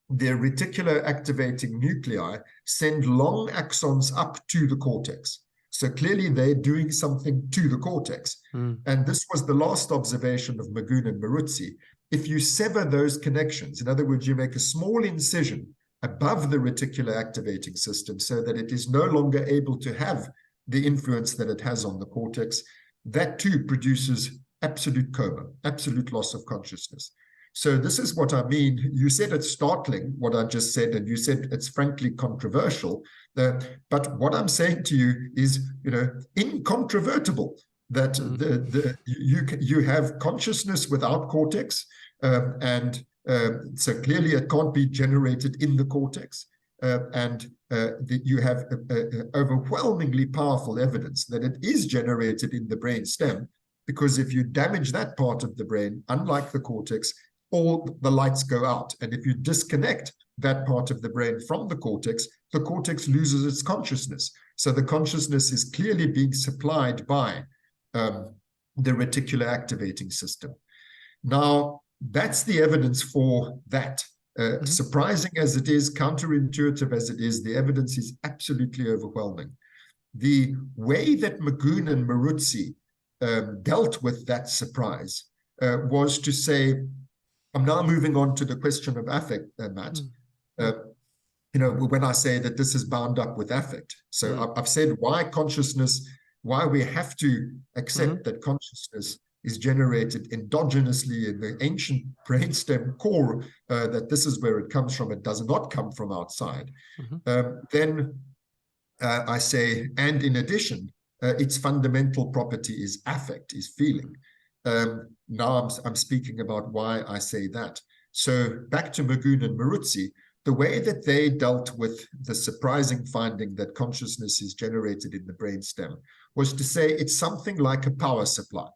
the reticular activating nuclei send long axons up to the cortex. So clearly they're doing something to the cortex. And this was the last observation of Magoon and Maruzzi. If you sever those connections, in other words, you make a small incision above the reticular activating system so that it is no longer able to have the influence that it has on the cortex, that too produces absolute coma, absolute loss of consciousness. So this is what I mean. You said it's startling, what I just said, and you said it's frankly controversial. But what I'm saying to you is, incontrovertible, that you have consciousness without cortex, and so clearly it can't be generated in the cortex. You have overwhelmingly powerful evidence that it is generated in the brain stem, because if you damage that part of the brain, unlike the cortex, all the lights go out. And if you disconnect that part of the brain from the cortex loses its consciousness. So the consciousness is clearly being supplied by the reticular activating system. Now, that's the evidence for that. Surprising as it is, counterintuitive as it is, the evidence is absolutely overwhelming. The way that Magoon and Maruzzi dealt with that surprise was to say, I'm now moving on to the question of affect, Matt. When I say that this is bound up with affect. So I've said why consciousness, why we have to accept that consciousness is generated endogenously in the ancient brainstem core, that this is where it comes from. It does not come from outside. Then I say, and in addition, its fundamental property is affect, is feeling. Now I'm speaking about why I say that. So back to Magoon and Maruzzi, the way that they dealt with the surprising finding that consciousness is generated in the brainstem was to say it's something like a power supply.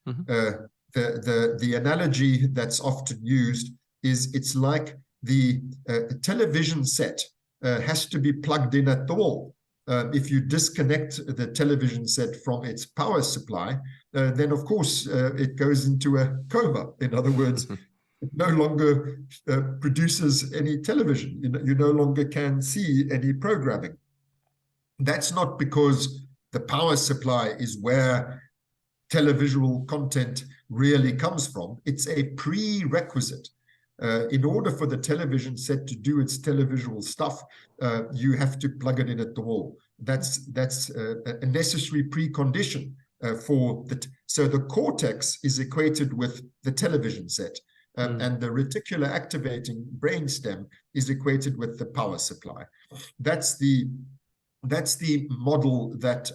The analogy that's often used is it's like the television set has to be plugged in at the wall. If you disconnect the television set from its power supply, then of course it goes into a coma. In other words, it no longer produces any television. You no longer can see any programming. That's not because the power supply is where televisual content really comes from. It's a prerequisite. In order for the television set to do its televisual stuff, you have to plug it in at the wall. That's a necessary precondition for that. So the cortex is equated with the television set, and the reticular activating brainstem is equated with the power supply. That's the model that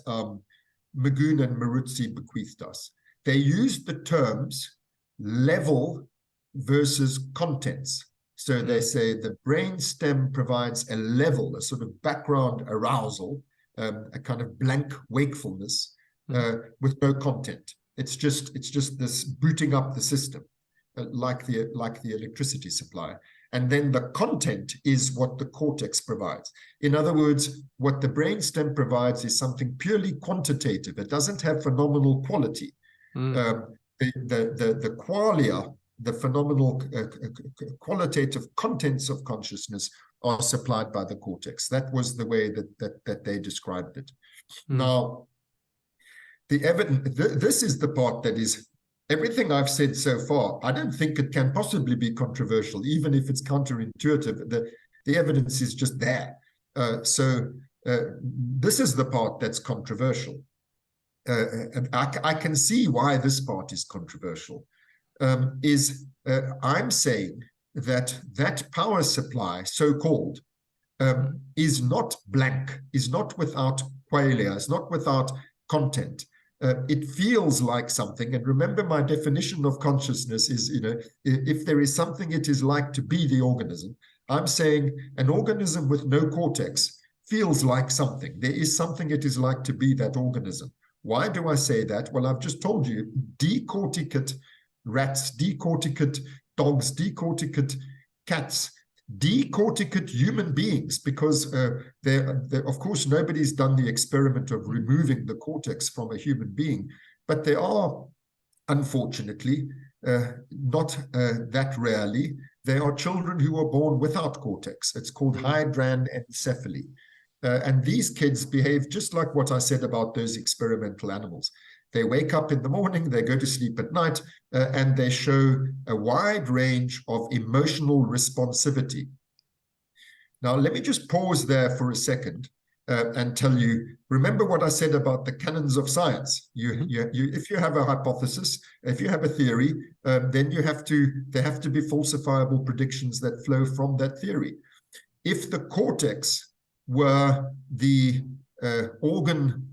Magoon and Maruzzi bequeathed us. They used the terms level versus contents. So they say the brainstem provides a level, a sort of background arousal, a kind of blank wakefulness with no content. It's just this booting up the system, like the electricity supply. And then the content is what the cortex provides. In other words, what the brainstem provides is something purely quantitative. It doesn't have phenomenal quality. The qualia, the phenomenal qualitative contents of consciousness, are supplied by the cortex. That was the way that they described it. Now, the evidence, this is the part that is everything I've said so far. I don't think it can possibly be controversial, even if it's counterintuitive. The evidence is just there. So this is the part that's controversial. And I can see why this part is controversial. I'm saying that power supply, so-called, is not blank, is not without qualia, is not without content. It feels like something. And remember, my definition of consciousness is, if there is something it is like to be the organism, I'm saying an organism with no cortex feels like something. There is something it is like to be that organism. Why do I say that? Well, I've just told you, decorticate rats, decorticate dogs, decorticate cats, decorticate human beings, because of course, nobody's done the experiment of removing the cortex from a human being, but there are, unfortunately, not that rarely, there are children who are born without cortex. It's called hydranencephaly. And these kids behave just like what I said about those experimental animals. They wake up in the morning, they go to sleep at night, and they show a wide range of emotional responsivity. Now, let me just pause there for a second. and tell you, remember what I said about the canons of science. If you have a hypothesis, if you have a theory, then there have to be falsifiable predictions that flow from that theory. If the cortex were the organ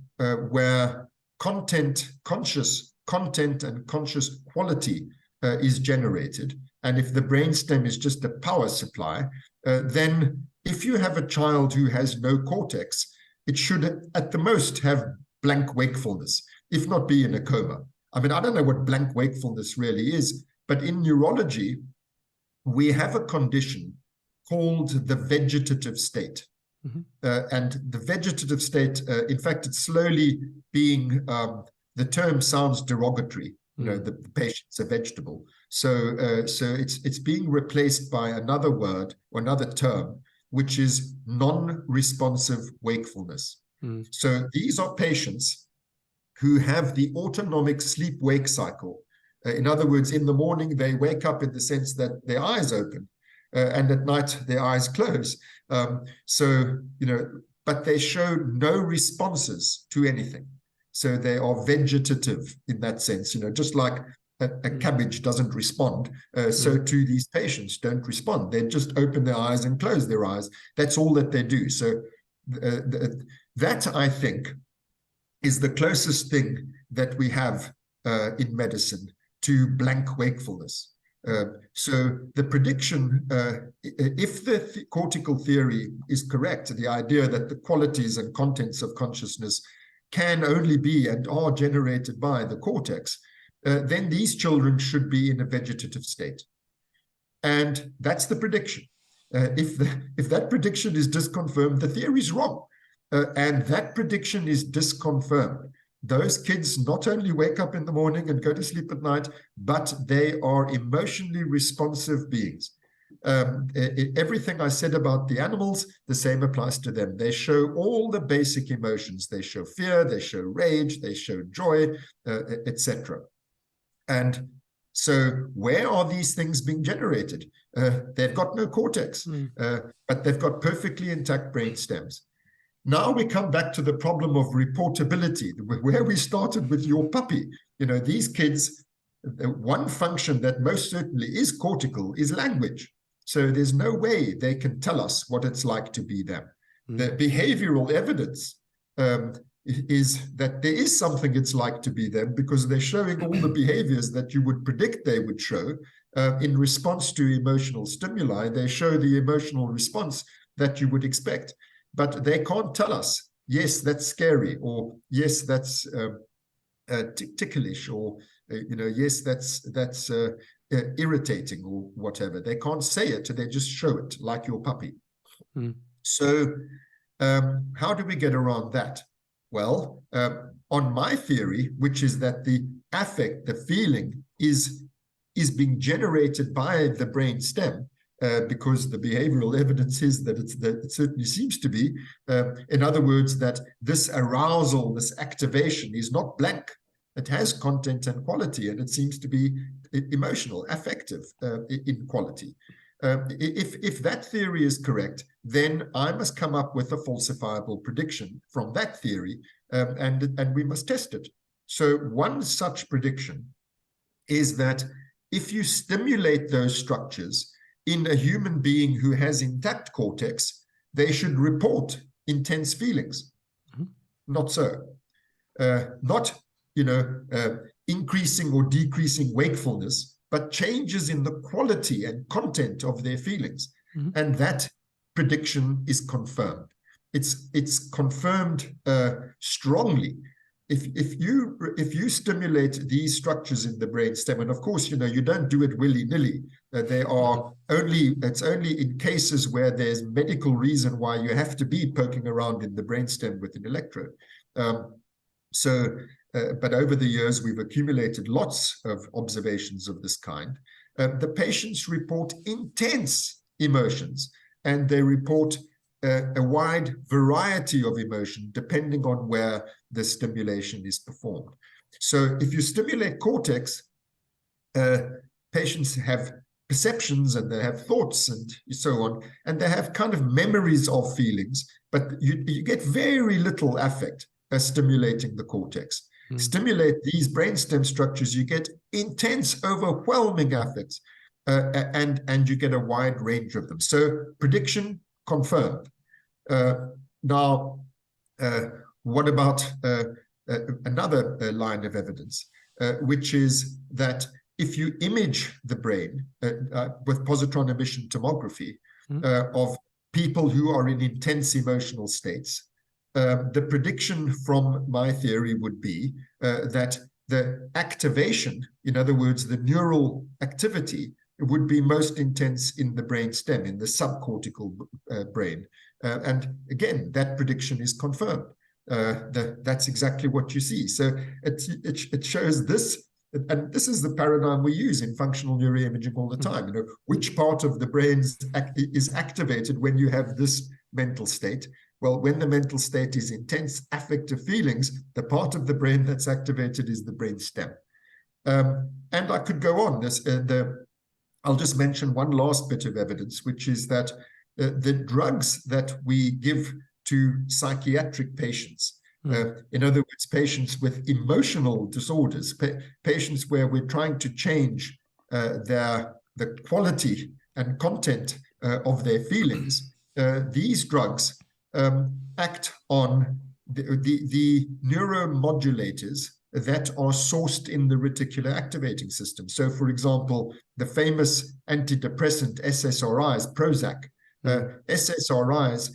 where conscious content and conscious quality is generated, and if the brainstem is just a power supply, then if you have a child who has no cortex, it should at the most have blank wakefulness, if not be in a coma. I mean, I don't know what blank wakefulness really is, but in neurology, we have a condition called the vegetative state. And the vegetative state, in fact, it's slowly being, the term sounds derogatory. You know, the patient's a vegetable. So it's being replaced by another word or another term, which is non-responsive wakefulness. So these are patients who have the autonomic sleep-wake cycle. In other words, in the morning, they wake up in the sense that their eyes open, and at night, their eyes close. But they show no responses to anything. So they are vegetative in that sense, just like a cabbage doesn't respond, so too these patients don't respond. They just open their eyes and close their eyes. That's all that they do. So that, I think, is the closest thing that we have in medicine to blank wakefulness. So the prediction, if the cortical theory is correct, the idea that the qualities and contents of consciousness can only be and are generated by the cortex, then these children should be in a vegetative state. And that's the prediction. If that prediction is disconfirmed, the theory is wrong. And that prediction is disconfirmed. Those kids not only wake up in the morning and go to sleep at night, but they are emotionally responsive beings. Everything I said about the animals, the same applies to them. They show all the basic emotions. They show fear, they show rage, they show joy, etc. And so where are these things being generated? They've got no cortex, but they've got perfectly intact brain stems. Now we come back to the problem of reportability, where we started with your puppy. These kids, one function that most certainly is cortical is language. So there's no way they can tell us what it's like to be them. The behavioral evidence is that there is something it's like to be them, because they're showing all the behaviors that you would predict they would show in response to emotional stimuli. They show the emotional response that you would expect. But they can't tell us, yes, that's scary, or yes, that's ticklish, or yes, that's irritating, or whatever. They can't say it; they just show it, like your puppy. So, how do we get around that? Well, on my theory, which is that the affect, the feeling, is being generated by the brain stem. Because the behavioral evidence is that it certainly seems to be. In other words, that this arousal, this activation is not blank. It has content and quality, and it seems to be emotional, affective in quality. If that theory is correct, then I must come up with a falsifiable prediction from that theory, and we must test it. So one such prediction is that if you stimulate those structures in a human being who has intact cortex, they should report intense feelings. Not so. Not, increasing or decreasing wakefulness, but changes in the quality and content of their feelings. And that prediction is confirmed. It's confirmed strongly. If you stimulate these structures in the brainstem, and of course, you don't do it willy-nilly. It's only in cases where there's medical reason why you have to be poking around in the brainstem with an electrode. But over the years, we've accumulated lots of observations of this kind. The patients report intense emotions, and they report a wide variety of emotion depending on where the stimulation is performed. So if you stimulate cortex, patients have perceptions and they have thoughts and so on, and they have kind of memories of feelings, but you get very little affect stimulating the cortex. Stimulate these brainstem structures, you get intense, overwhelming affects, and you get a wide range of them. So prediction confirmed. Now, what about another line of evidence, which is that if you image the brain with positron emission tomography of people who are in intense emotional states, the prediction from my theory would be that the activation, in other words, the neural activity, would be most intense in the brain stem, in the subcortical brain. And again, that prediction is confirmed. That's exactly what you see. So it shows this, and this is the paradigm we use in functional neuroimaging all the time. You know, which part of the brain is activated when you have this mental state? Well, when the mental state is intense affective feelings, the part of the brain that's activated is the brain stem. And I could go on. I'll just mention one last bit of evidence, which is that the drugs that we give to psychiatric patients, in other words, patients with emotional disorders, patients where we're trying to change the quality and content of their feelings, these drugs act on the neuromodulators that are sourced in the reticular activating system. So, for example, the famous antidepressant SSRIs, Prozac, SSRIs,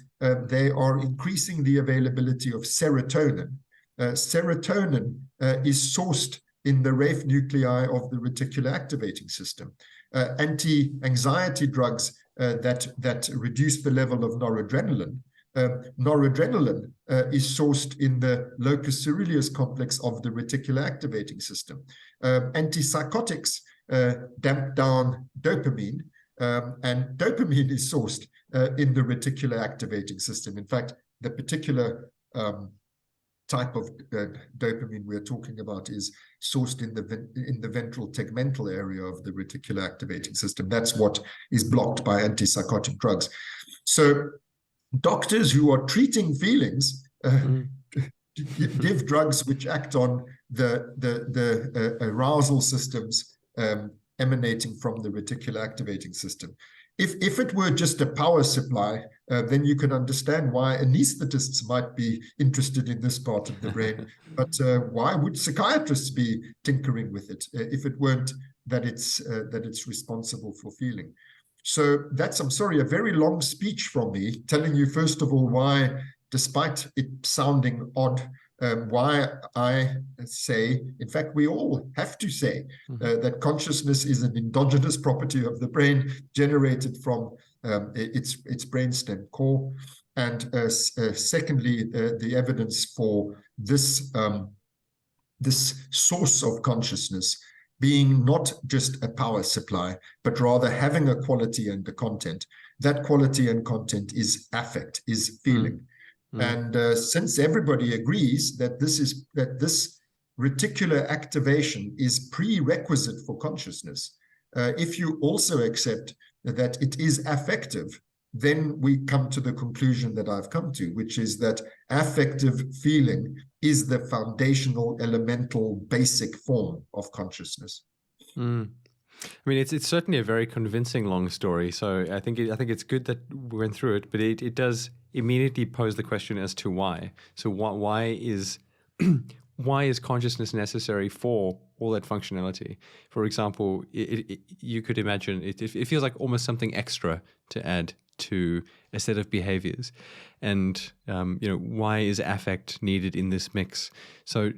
they are increasing the availability of serotonin. Serotonin is sourced in the RAFE nuclei of the reticular activating system. Anti-anxiety drugs that reduce the level of noradrenaline. Noradrenaline is sourced in the locus coeruleus complex of the reticular activating system. Antipsychotics damp down dopamine, and dopamine is sourced in the reticular activating system. In fact, the particular type of dopamine we're talking about is sourced in the ventral tegmental area of the reticular activating system. That's what is blocked by antipsychotic drugs. So doctors who are treating feelings give drugs which act on the arousal systems emanating from the reticular activating system. If it were just a power supply, then you can understand why anesthetists might be interested in this part of the brain. But why would psychiatrists be tinkering with it if it weren't that it's responsible for feeling? So that's, I'm sorry, a very long speech from me, telling you, first of all, why, despite it sounding odd, why I say, in fact, we all have to say that consciousness is an endogenous property of the brain generated from its brainstem core. And secondly, the evidence for this, this source of consciousness being not just a power supply, but rather having a quality and a content. That quality and content is affect, is feeling. And since everybody agrees that this reticular activation is prerequisite for consciousness, if you also accept that it is affective, then we come to the conclusion that I've come to, which is that affective feeling is the foundational, elemental, basic form of consciousness. I mean, it's certainly a very convincing long story. So I think it's good that we went through it, but it does immediately pose the question as to why. So why is consciousness necessary for all that functionality? For example, you could imagine it feels like almost something extra to add to a set of behaviors, and why is affect needed in this mix? So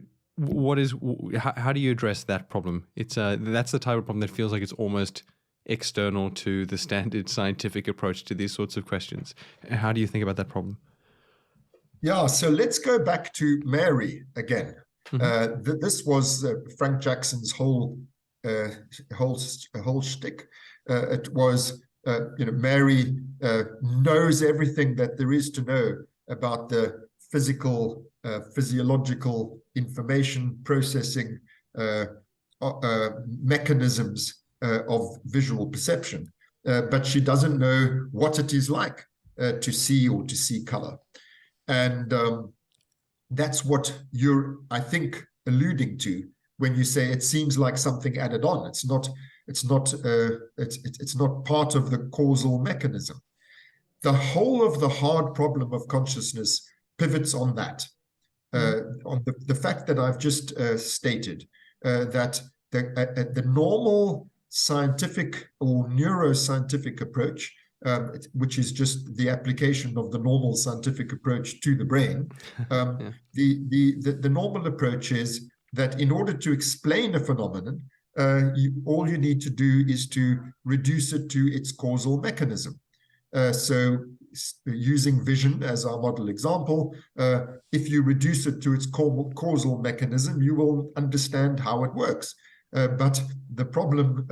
how do you address that problem? That's the type of problem that feels like it's almost external to the standard scientific approach to these sorts of questions. How do you think about that problem? Yeah, so let's go back to Mary again. This was Frank Jackson's whole shtick. It was Mary knows everything that there is to know about the physiological information processing mechanisms of visual perception, but she doesn't know what it is like to see or to see color. And that's what you're, I think, alluding to when you say it seems like something added on. It's not part of the causal mechanism. The whole of the hard problem of consciousness pivots on that, on the fact that I've just stated, that the normal scientific or neuroscientific approach, which is just the application of the normal scientific approach to the brain, Yeah. the normal approach is that in order to explain a phenomenon, all you need to do is to reduce it to its causal mechanism. So using vision as our model example, if you reduce it to its causal mechanism, you will understand how it works. But the problem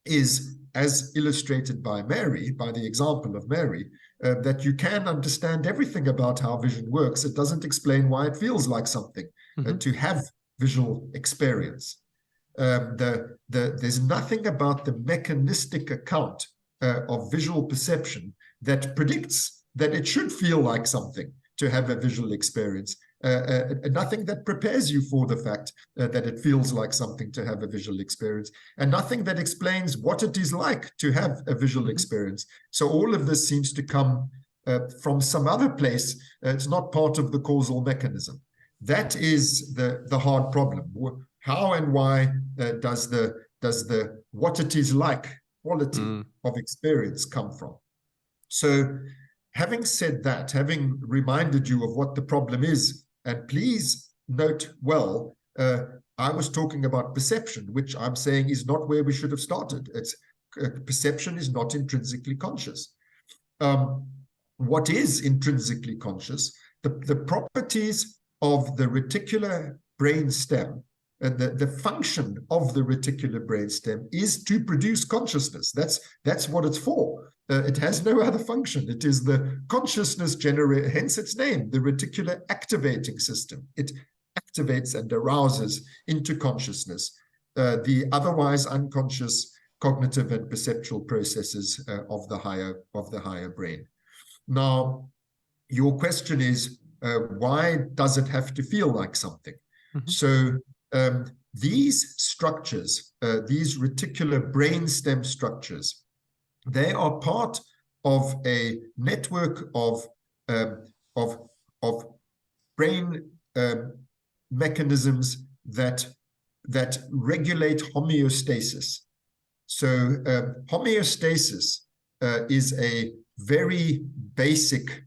is, as illustrated by Mary, by the example of Mary, that you can understand everything about how vision works. It doesn't explain why it feels like something to have visual experience. There's nothing about the mechanistic account of visual perception that predicts that it should feel like something to have a visual experience. Nothing that prepares you for the fact that it feels like something to have a visual experience, and nothing that explains what it is like to have a visual experience. So all of this seems to come from some other place. It's not part of the causal mechanism. That is the hard problem. How and why does the what it is like quality of experience come from? So having said that, having reminded you of what the problem is, and please note well, I was talking about perception, which I'm saying is not where we should have started. It's perception is not intrinsically conscious. What is intrinsically conscious? The properties of the reticular brain stem, the function of the reticular brain stem is to produce consciousness. That's what it's for. It has no other function. It is the consciousness generator, hence its name, the reticular activating system. It activates and arouses into consciousness the otherwise unconscious cognitive and perceptual processes of the higher brain. Now, your question is, why does it have to feel like something? So these structures, these reticular brainstem structures, they are part of a network of brain mechanisms that regulate homeostasis. So homeostasis is a very basic,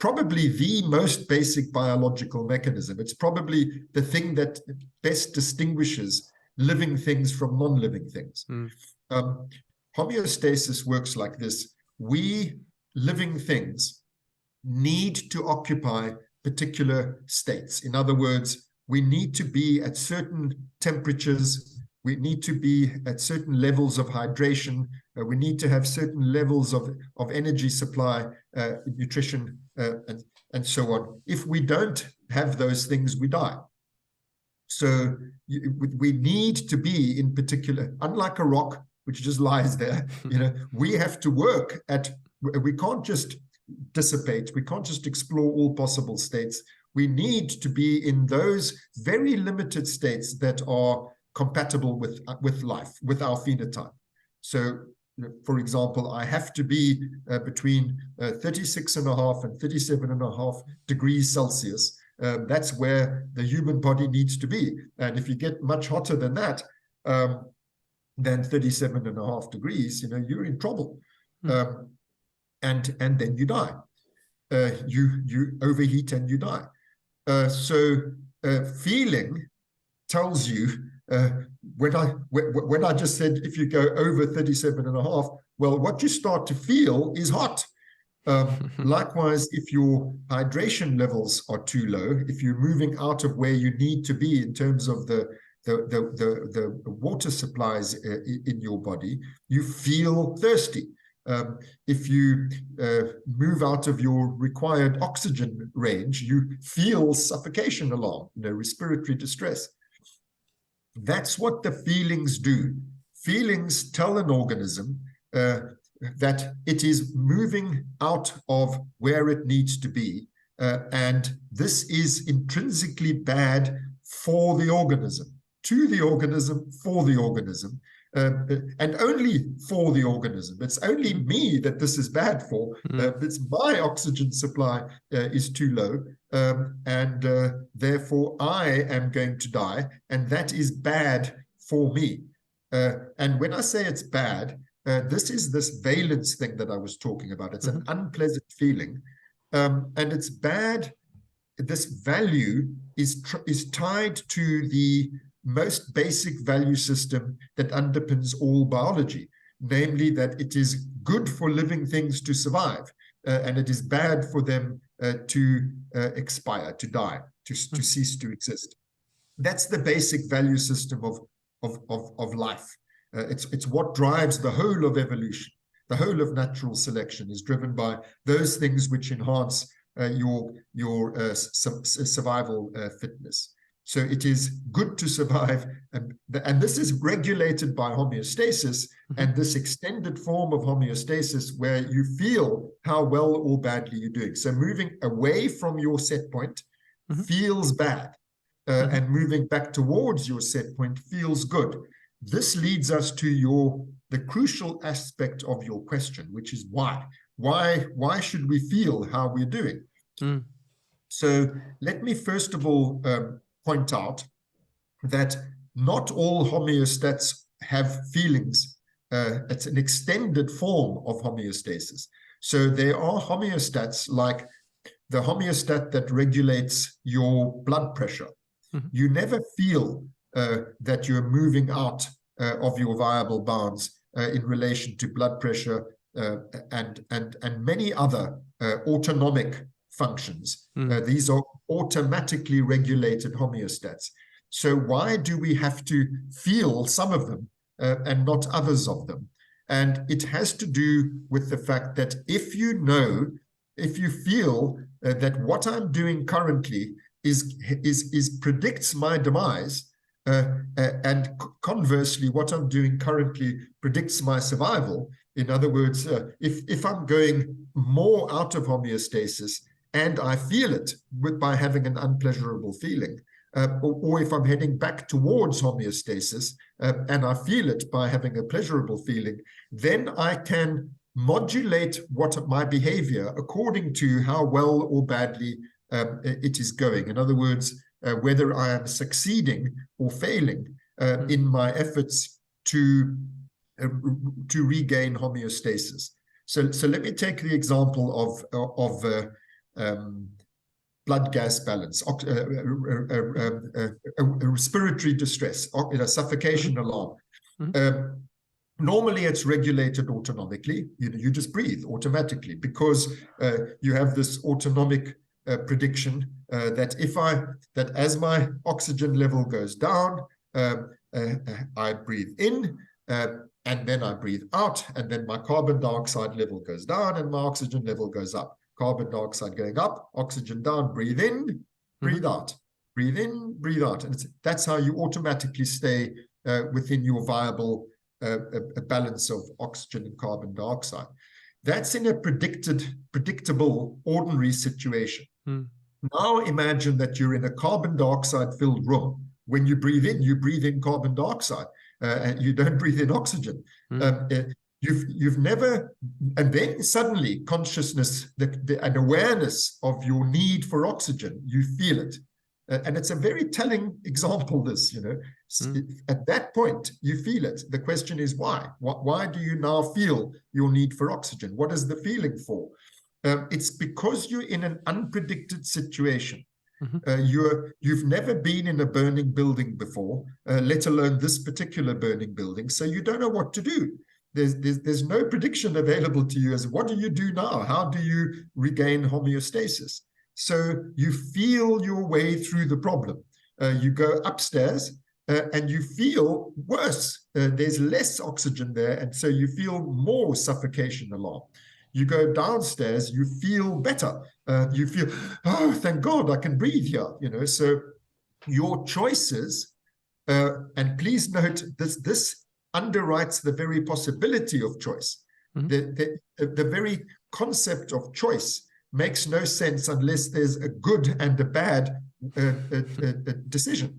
probably the most basic biological mechanism. It's probably the thing that best distinguishes living things from non-living things. Homeostasis works like this. We living things need to occupy particular states. In other words, we need to be at certain temperatures. We need to be at certain levels of hydration. We need to have certain levels of energy supply, nutrition, and so on. If we don't have those things, we die. So we need to be in particular, unlike a rock, which just lies there, we have to work at, we can't just dissipate, we can't just explore all possible states. We need to be in those very limited states that are compatible with life, with our phenotype. So, for example, I have to be between 36.5 and 37.5 degrees Celsius. That's where the human body needs to be. And if you get much hotter than that, than 37.5 degrees, you're in trouble. And then you die. You overheat and you die. So feeling tells you, when I just said if you go over 37.5, well, what you start to feel is hot. Likewise, if your hydration levels are too low, if you're moving out of where you need to be in terms of the water supplies in your body, you feel thirsty. If you move out of your required oxygen range, you feel suffocation alarm, respiratory distress. That's what the feelings do. feelings tell an organism that it is moving out of where it needs to be, and this is intrinsically bad for the organism, to the organism, for the organism, and only for the organism. It's only me that this is bad for. It's my oxygen supply is too low, and therefore I am going to die, and that is bad for me. And when I say it's bad, this is this valence thing that I was talking about. It's an unpleasant feeling, and it's bad. This value is tied to the most basic value system that underpins all biology, namely that it is good for living things to survive, and it is bad for them to expire, to die, to cease to exist. That's the basic value system of life. It's what drives the whole of evolution. The whole of natural selection is driven by those things which enhance your survival fitness. So it is good to survive, and this is regulated by homeostasis, and this extended form of homeostasis where you feel how well or badly you're doing. So moving away from your set point feels bad, and moving back towards your set point feels good. This leads us to the crucial aspect of your question, which is why. Why should we feel how we're doing? So let me first of all point out that not all homeostats have feelings. It's an extended form of homeostasis. So there are homeostats like the homeostat that regulates your blood pressure. You never feel that you're moving out of your viable bounds in relation to blood pressure and many other autonomic functions. These are automatically regulated homeostats. So why do we have to feel some of them and not others of them? And it has to do with the fact that if you feel that what I'm doing currently predicts my demise, and conversely, what I'm doing currently predicts my survival. In other words, if I'm going more out of homeostasis and I feel it by having an unpleasurable feeling, or if I'm heading back towards homeostasis and I feel it by having a pleasurable feeling, then I can modulate my behavior according to how well or badly it is going. In other words, whether I am succeeding or failing in my efforts to regain homeostasis. So let me take the example of blood gas balance, respiratory distress, suffocation alarm. Normally, it's regulated autonomically. You just breathe automatically because you have this autonomic prediction that as my oxygen level goes down, I breathe in, and then I breathe out, and then my carbon dioxide level goes down, and my oxygen level goes up. Carbon dioxide going up, oxygen down, breathe in, breathe out, breathe in, breathe out. And that's how you automatically stay within your viable balance of oxygen and carbon dioxide. That's in a predictable, ordinary situation. Now imagine that you're in a carbon dioxide-filled room. When you breathe in carbon dioxide, and you don't breathe in oxygen. You've never, and then suddenly consciousness, an awareness of your need for oxygen, you feel it. And it's a very telling example, this, at that point, you feel it. The question is why? Why do you now feel your need for oxygen? What is the feeling for? It's because you're in an unpredicted situation. You've never been in a burning building before, let alone this particular burning building, so you don't know what to do. There's no prediction available to you as what do you do now? How do you regain homeostasis? So you feel your way through the problem. You go upstairs and you feel worse. There's less oxygen there, and so you feel more suffocation alarm. You go downstairs, you feel better. You feel, oh, thank God I can breathe here. So your choices, and please note this underwrites the very possibility of choice. The very concept of choice makes no sense unless there's a good and a bad decision.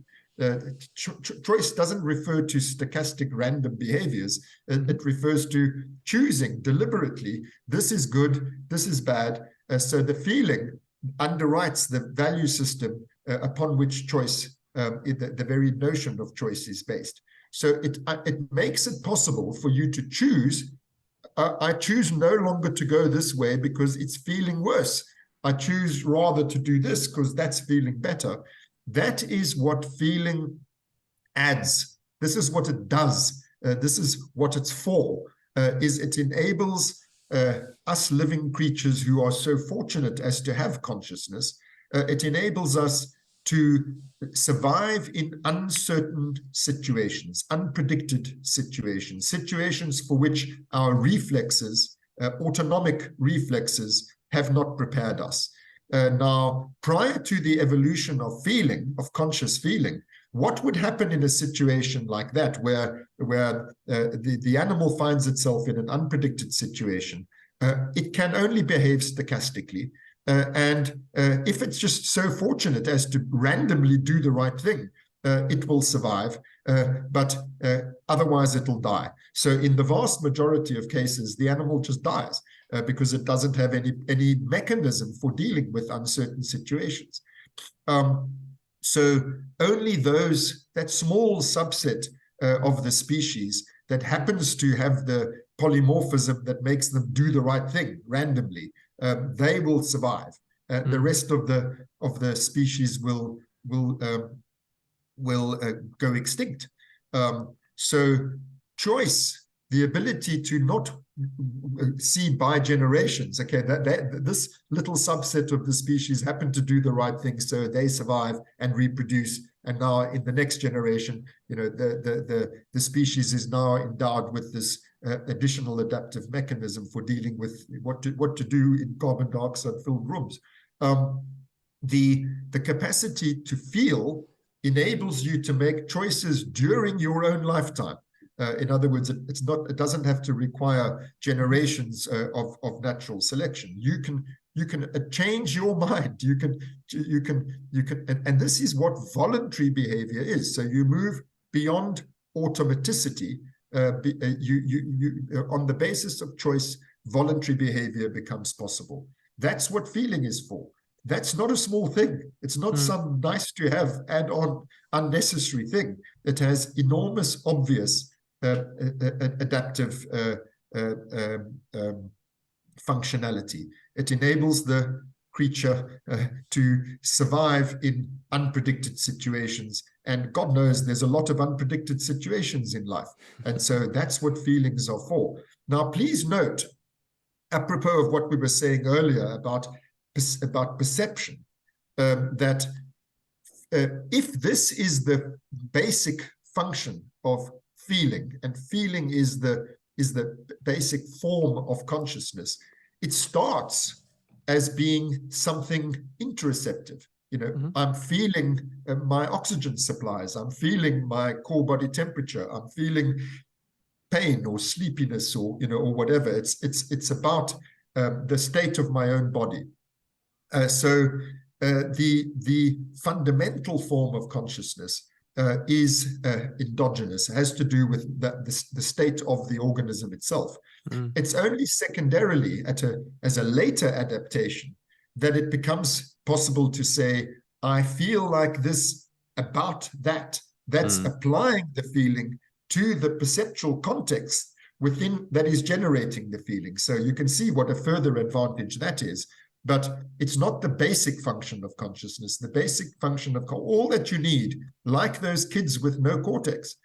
Choice doesn't refer to stochastic random behaviors. It refers to choosing deliberately. This is good, this is bad. So the feeling underwrites the value system upon which choice, the very notion of choice is based. So it makes it possible for you to choose. I choose no longer to go this way because it's feeling worse. I choose rather to do this because that's feeling better. That is what feeling adds. This is what it does. This is what it's for. Is it enables us living creatures who are so fortunate as to have consciousness. It enables us to survive in uncertain situations, unpredicted situations, situations for which our reflexes, autonomic reflexes, have not prepared us. Now, prior to the evolution of feeling, of conscious feeling, what would happen in a situation like that, where the animal finds itself in an unpredicted situation? It can only behave stochastically. And if it's just so fortunate as to randomly do the right thing, it will survive, but otherwise it'll die. So in the vast majority of cases, the animal just dies because it doesn't have any mechanism for dealing with uncertain situations. So only that small subset of the species that happens to have the polymorphism that makes them do the right thing randomly, they will survive. The rest of the species will go extinct. So choice, the ability to not see by generations, okay, that this little subset of the species happen to do the right thing, so they survive and reproduce. And now in the next generation, the species is now endowed with this additional adaptive mechanism for dealing with what to do in carbon dioxide-filled rooms. The capacity to feel enables you to make choices during your own lifetime. In other words, it doesn't have to require generations of natural selection. You can change your mind. You can, and this is what voluntary behavior is. So you move beyond automaticity. On the basis of choice, voluntary behavior becomes possible. That's what feeling is for. That's not a small thing. It's not some nice to have add-on unnecessary thing. It has enormous, obvious adaptive functionality. It enables the creature to survive in unpredicted situations. And God knows there's a lot of unpredicted situations in life. And so that's what feelings are for. Now, please note, apropos of what we were saying earlier about perception, that if this is the basic function of feeling, and feeling is the basic form of consciousness, it starts as being something interoceptive. I'm feeling my oxygen supplies, I'm feeling my core body temperature, I'm feeling pain or sleepiness or whatever. It's about the state of my own body. So the fundamental form of consciousness is endogenous, has to do with the state of the organism itself. It's only secondarily as a later adaptation that it becomes possible to say, I feel like this about that. That's applying the feeling to the perceptual context within that is generating the feeling. So you can see what a further advantage that is. But it's not the basic function of consciousness. The basic function of all that you need, like those kids with no cortex,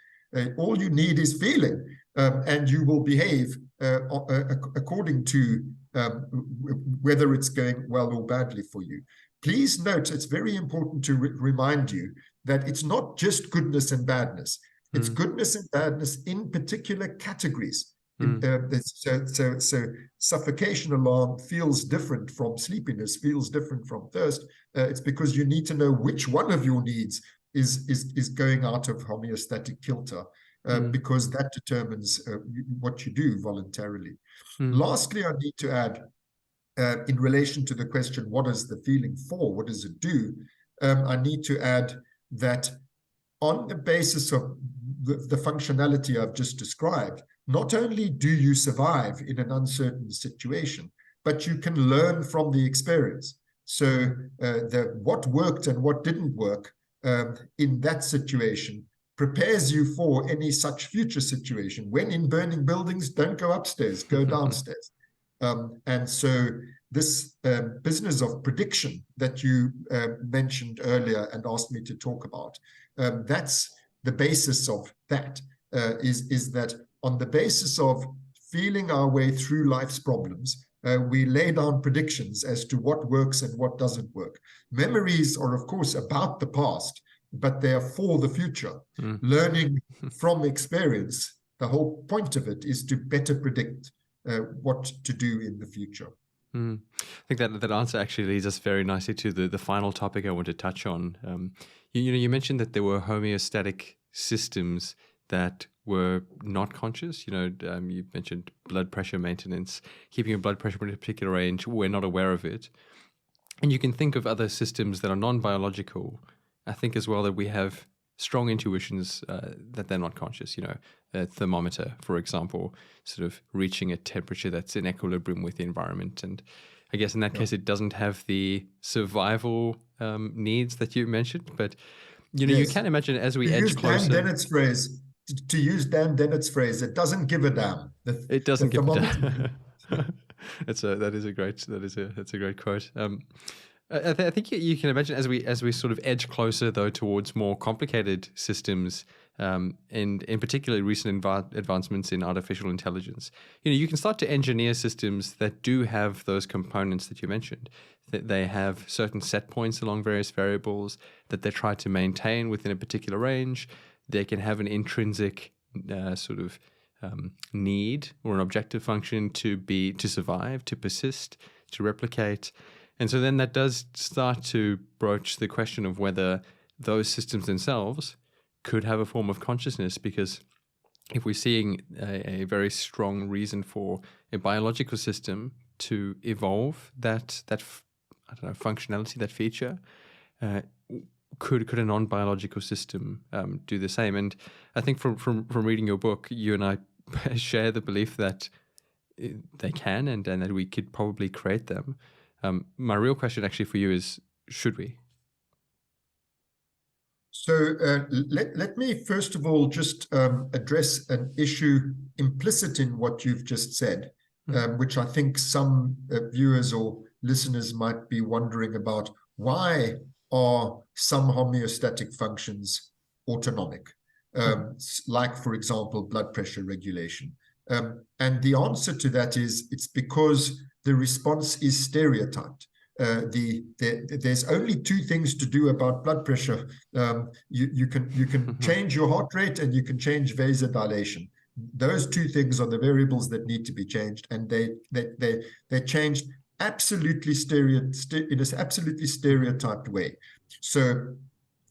all you need is feeling, and you will behave according to whether it's going well or badly for you. Please note, it's very important to remind you that it's not just goodness and badness. It's goodness and badness in particular categories. So suffocation alarm feels different from sleepiness, feels different from thirst. It's because you need to know which one of your needs is going out of homeostatic kilter. because that determines what you do voluntarily. Lastly, I need to add, in relation to the question, what is the feeling for? What does it do? I need to add that on the basis of the functionality I've just described, not only do you survive in an uncertain situation, but you can learn from the experience. So what worked and what didn't work in that situation prepares you for any such future situation. When in burning buildings, don't go upstairs, go downstairs. And so this business of prediction that you mentioned earlier and asked me to talk about, that's the basis of that, is that on the basis of feeling our way through life's problems, we lay down predictions as to what works and what doesn't work. Memories are, of course, about the past, but they are for the future. Learning from experience, the whole point of it is to better predict what to do in the future. I think that answer actually leads us very nicely to the final topic I want to touch on. You mentioned that there were homeostatic systems that were not conscious. You mentioned blood pressure maintenance, keeping your blood pressure in a particular range. We're not aware of it. And you can think of other systems that are non-biological. I think as well that we have strong intuitions that they're not conscious. A thermometer, for example, sort of reaching a temperature that's in equilibrium with the environment. And I guess in that case, it doesn't have the survival needs that you mentioned. But, you can imagine as we edge closer. To use Dan Dennett's phrase, it doesn't give a damn. It doesn't give a damn. That's a great quote. I think you can imagine as we sort of edge closer though towards more complicated systems, and in particular recent advancements in artificial intelligence, you can start to engineer systems that do have those components that you mentioned. That they have certain set points along various variables that they try to maintain within a particular range. They can have an intrinsic need or an objective function to survive, to persist, to replicate. And so then that does start to broach the question of whether those systems themselves could have a form of consciousness, because if we're seeing a very strong reason for a biological system to evolve that functionality, that feature, could a non-biological system do the same? And I think from reading your book, you and I share the belief that they can and that we could probably create them. My real question actually for you is, should we? So let me first of all just address an issue implicit in what you've just said, which I think some viewers or listeners might be wondering about. Why are some homeostatic functions autonomic? Like, for example, blood pressure regulation. And the answer to that is it's because the response is stereotyped. There's only two things to do about blood pressure. You can change your heart rate and you can change vasodilation. Those two things are the variables that need to be changed, and they changed absolutely in an absolutely stereotyped way. So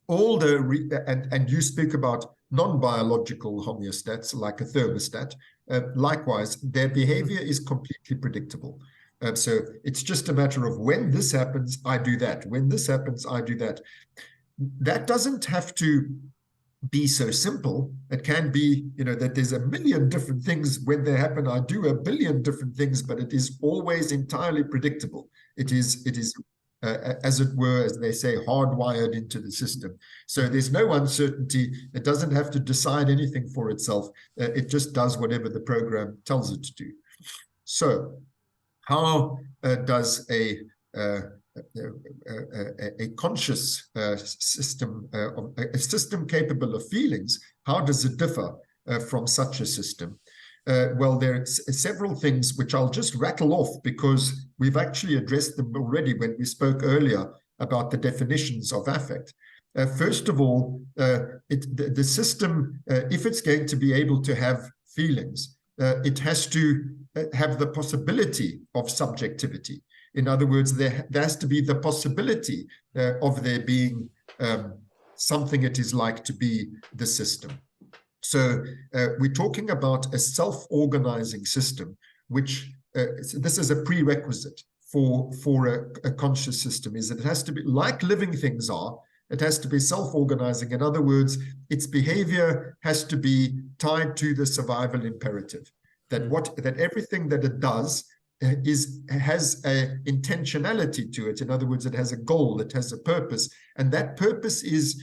all and you speak about non-biological homeostats like a thermostat. Likewise, their behavior is completely predictable. So it's just a matter of when this happens, I do that. When this happens, I do that. That doesn't have to be so simple. It can be, that there's a million different things. When they happen, I do a billion different things, but it is always entirely predictable. It is, as it were, as they say, hardwired into the system. So there's no uncertainty. It doesn't have to decide anything for itself. It just does whatever the program tells it to do. So how does a conscious system, a system capable of feelings, how does it differ from such a system? Well, there are several things which I'll just rattle off because we've actually addressed them already when we spoke earlier about the definitions of affect. First of all, the system, if it's going to be able to have feelings, it has to have the possibility of subjectivity. In other words, there has to be the possibility of there being something it is like to be the system. So we're talking about a self-organizing system, which this is a prerequisite for a conscious system, is that it has to be like living things are. It has to be self-organizing. In other words, its behavior has to be tied to the survival imperative. That everything that it does has a intentionality to it. In other words, it has a goal, it has a purpose, and that purpose is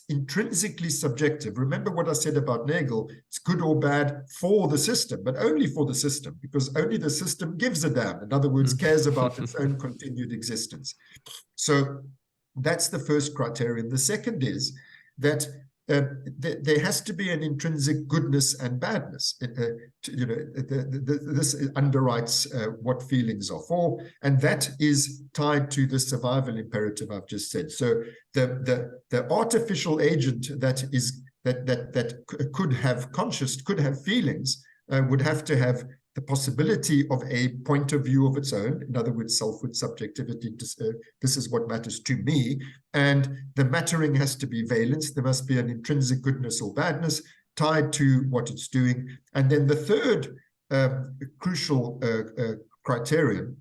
intrinsically subjective. Remember what I said about Nagel, it's good or bad for the system, but only for the system, because only the system gives a damn. In other words, cares about its own continued existence. So that's the first criterion. The second is that there has to be an intrinsic goodness and badness. This underwrites what feelings are for, and that is tied to the survival imperative I've just said. So the artificial agent that could have could have feelings, would have to have the possibility of a point of view of its own. In other words, selfhood, subjectivity, this is what matters to me. And the mattering has to be valence. There must be an intrinsic goodness or badness tied to what it's doing. And then the third crucial criterion,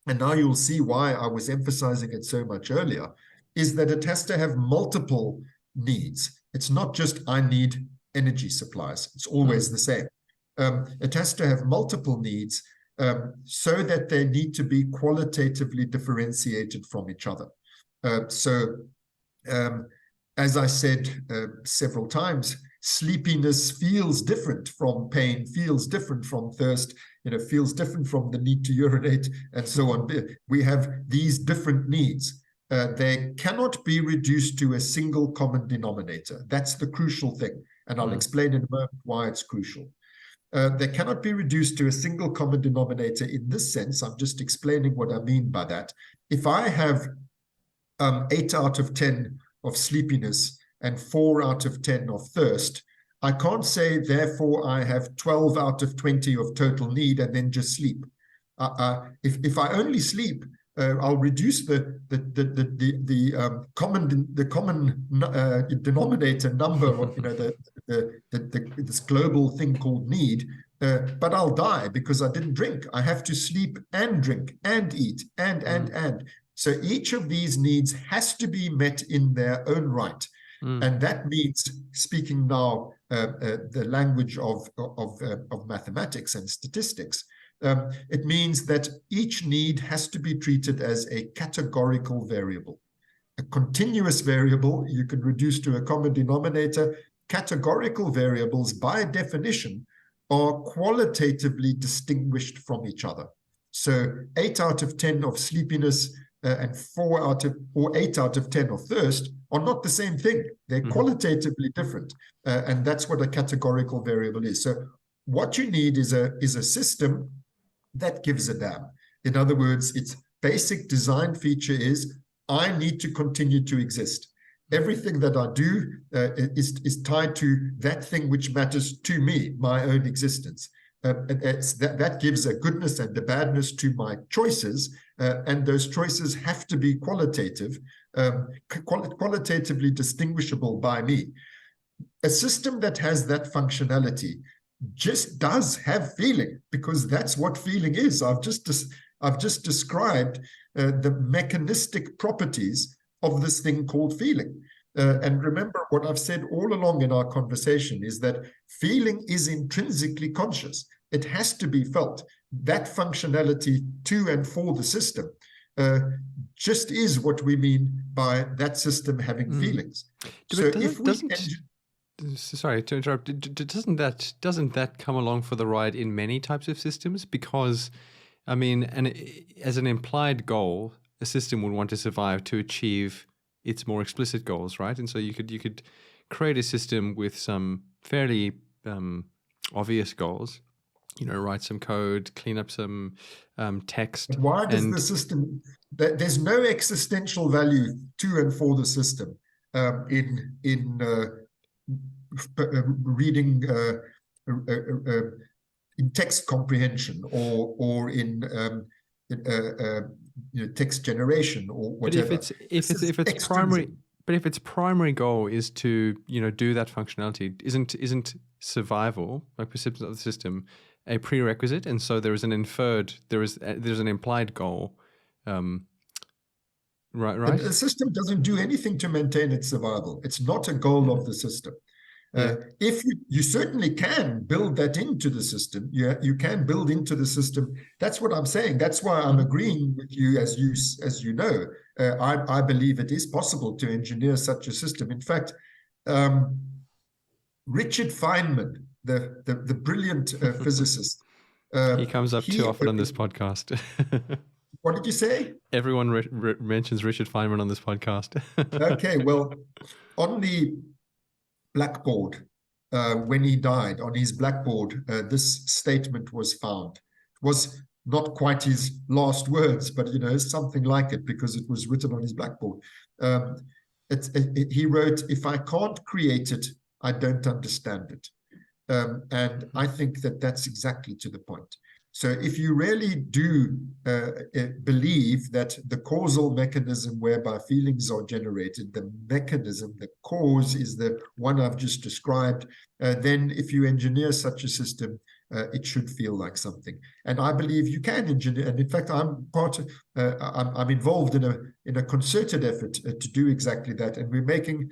and now you'll see why I was emphasizing it so much earlier, is that it has to have multiple needs. It's not just I need energy supplies. It's always the same. It has to have multiple needs so that they need to be qualitatively differentiated from each other. As I said several times, sleepiness feels different from pain, feels different from thirst, feels different from the need to urinate, and so on. We have these different needs. They cannot be reduced to a single common denominator. That's the crucial thing, and I'll explain in a moment why it's crucial. They cannot be reduced to a single common denominator in this sense. I'm just explaining what I mean by that. If I have 8 out of 10 of sleepiness and 4 out of 10 of thirst, I can't say, therefore, I have 12 out of 20 of total need and then just sleep. If I only sleep, I'll reduce the common denominator number of this global thing called need, but I'll die because I didn't drink. I have to sleep and drink and eat and. So each of these needs has to be met in their own right, and that means, speaking now the language of mathematics and statistics. It means that each need has to be treated as a categorical variable. A continuous variable you can reduce to a common denominator. Categorical variables, by definition, are qualitatively distinguished from each other. So 8 out of 10 of sleepiness and 8 out of 10 of thirst are not the same thing. They're qualitatively different. And that's what a categorical variable is. So what you need is a system that gives a damn. In other words, its basic design feature is I need to continue to exist. Everything that I do is tied to that thing which matters to me, my own existence. That gives a goodness and a badness to my choices, and those choices have to be qualitatively distinguishable by me. A system that has that functionality just does have feeling, because that's what feeling is. I've just described the mechanistic properties of this thing called feeling. And remember, what I've said all along in our conversation is that feeling is intrinsically conscious. It has to be felt. That functionality to and for the system just is what we mean by that system having feelings. Sorry to interrupt. Doesn't that come along for the ride in many types of systems? Because, I mean, as an implied goal, a system would want to survive to achieve its more explicit goals, right? And so you could create a system with some fairly obvious goals. Write some code, clean up some text. Why does the system? There's no existential value to and for the system in reading in text comprehension or in text generation or whatever. But if it's primary, But if its primary goal is to, do that functionality, isn't survival, like persistence of the system, a prerequisite? And so there is an implied goal, right? The system doesn't do anything to maintain its survival. It's not a goal of the system. If you certainly can build that into the system, you can build into the system. That's what I'm saying. That's why I'm agreeing with you, as you know. I believe it is possible to engineer such a system. In fact, Richard Feynman, the brilliant physicist, he comes up too often on this podcast. What did you say? Everyone mentions Richard Feynman on this podcast. Okay, well, on the blackboard, when he died, on his blackboard, this statement was found. It was not quite his last words, but something like it, because it was written on his blackboard. He wrote, "If I can't create it, I don't understand it." And I think that that's exactly to the point. So if you really do believe that the causal mechanism whereby feelings are generated, the mechanism, the cause is the one I've just described, then if you engineer such a system, it should feel like something. And I believe you can engineer. And in fact, I'm involved in a concerted effort to do exactly that. And we're making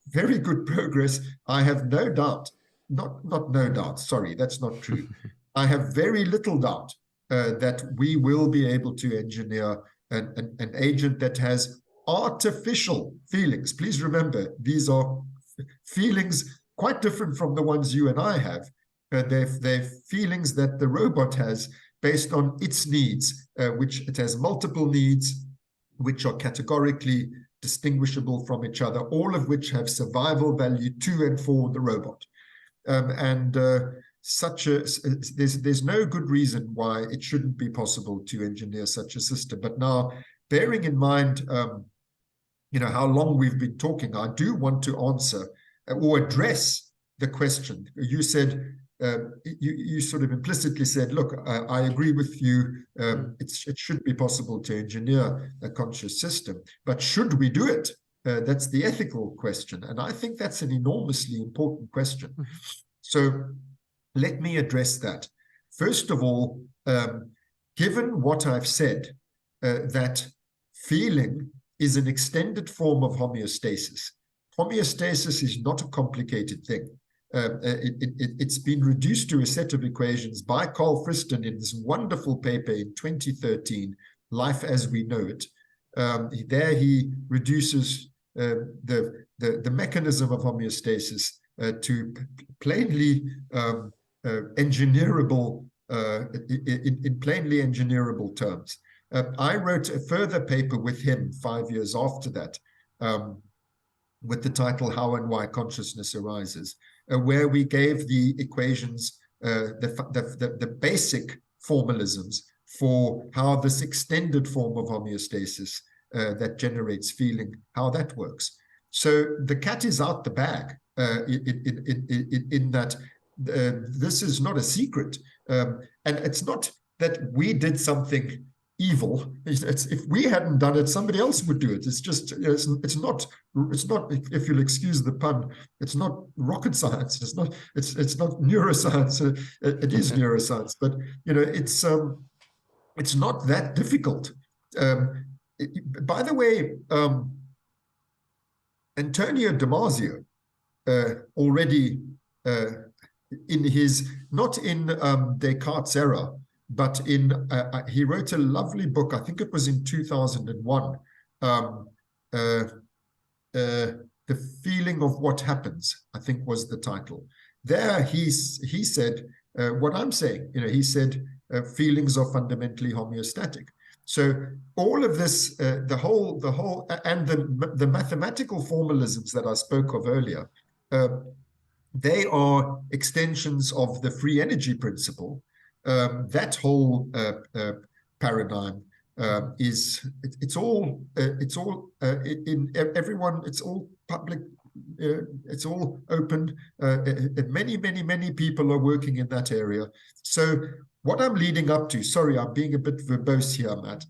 very good progress. I have no doubt, not no doubt, sorry, that's not true. I have very little doubt that we will be able to engineer an agent that has artificial feelings. Please remember, these are feelings quite different from the ones you and I have. They're feelings that the robot has based on its needs, which it has multiple needs, which are categorically distinguishable from each other, all of which have survival value to and for the robot. There's no good reason why it shouldn't be possible to engineer such a system. But now, bearing in mind, how long we've been talking, I do want to answer or address the question. You said, you sort of implicitly said, look, I agree with you. It should be possible to engineer a conscious system, but should we do it? That's the ethical question. And I think that's an enormously important question. So let me address that. First of all, given what I've said, that feeling is an extended form of homeostasis. Homeostasis is not a complicated thing. It's been reduced to a set of equations by Carl Friston in this wonderful paper in 2013, Life as We Know It. There he reduces the mechanism of homeostasis to plainly engineerable, in plainly engineerable terms. I wrote a further paper with him 5 years after that, with the title How and Why Consciousness Arises, where we gave the equations, the basic formalisms for how this extended form of homeostasis that generates feeling, how that works. So the cat is out the bag in that this is not a secret. And it's not that we did something evil. If we hadn't done it, somebody else would do it. It's just, it's not, if you'll excuse the pun, it's not rocket science. It's not neuroscience. It is neuroscience, but it's not that difficult. By the way, Antonio Damasio already in his, not in Descartes' Error, but in, he wrote a lovely book, I think it was in 2001, The Feeling of What Happens, I think was the title. There he said what I'm saying, he said feelings are fundamentally homeostatic. So all of this, the whole, and the mathematical formalisms that I spoke of earlier, they are extensions of the free energy principle. That whole paradigm it's all in everyone. It's all public. It's all open. Many people are working in that area. So what I'm leading up to, sorry, I'm being a bit verbose here, Matt.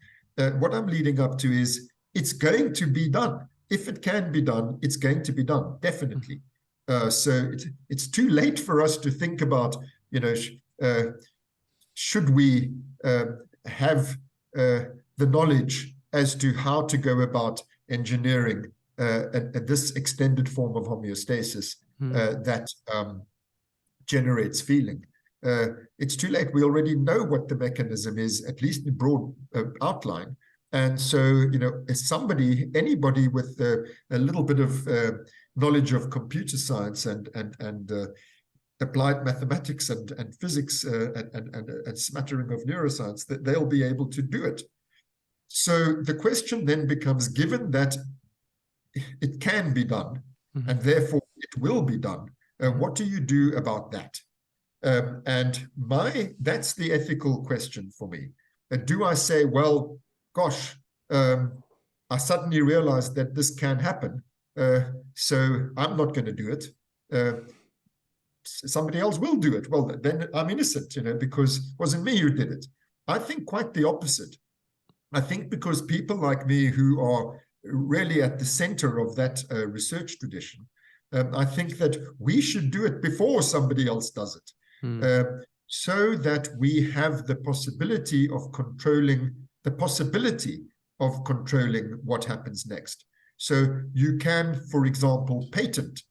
What I'm leading up to is it's going to be done. if it can be done, it's going to be done, definitely. So it's too late for us to think about, should we have the knowledge as to how to go about engineering this extended form of homeostasis that generates feeling. It's too late. We already know what the mechanism is, at least in broad outline. And so, anybody with a little bit of knowledge of computer science and applied mathematics and physics and smattering of neuroscience, that they'll be able to do it. So the question then becomes, given that it can be done, and therefore it will be done, what do you do about that? And that's the ethical question for me. Do I say, well, gosh, I suddenly realized that this can happen, so I'm not going to do it. Somebody else will do it. Well, then I'm innocent, because it wasn't me who did it. I think quite the opposite. I think because people like me who are really at the center of that research tradition, I think that we should do it before somebody else does it. So that we have the possibility of controlling what happens next. So you can, for example, patent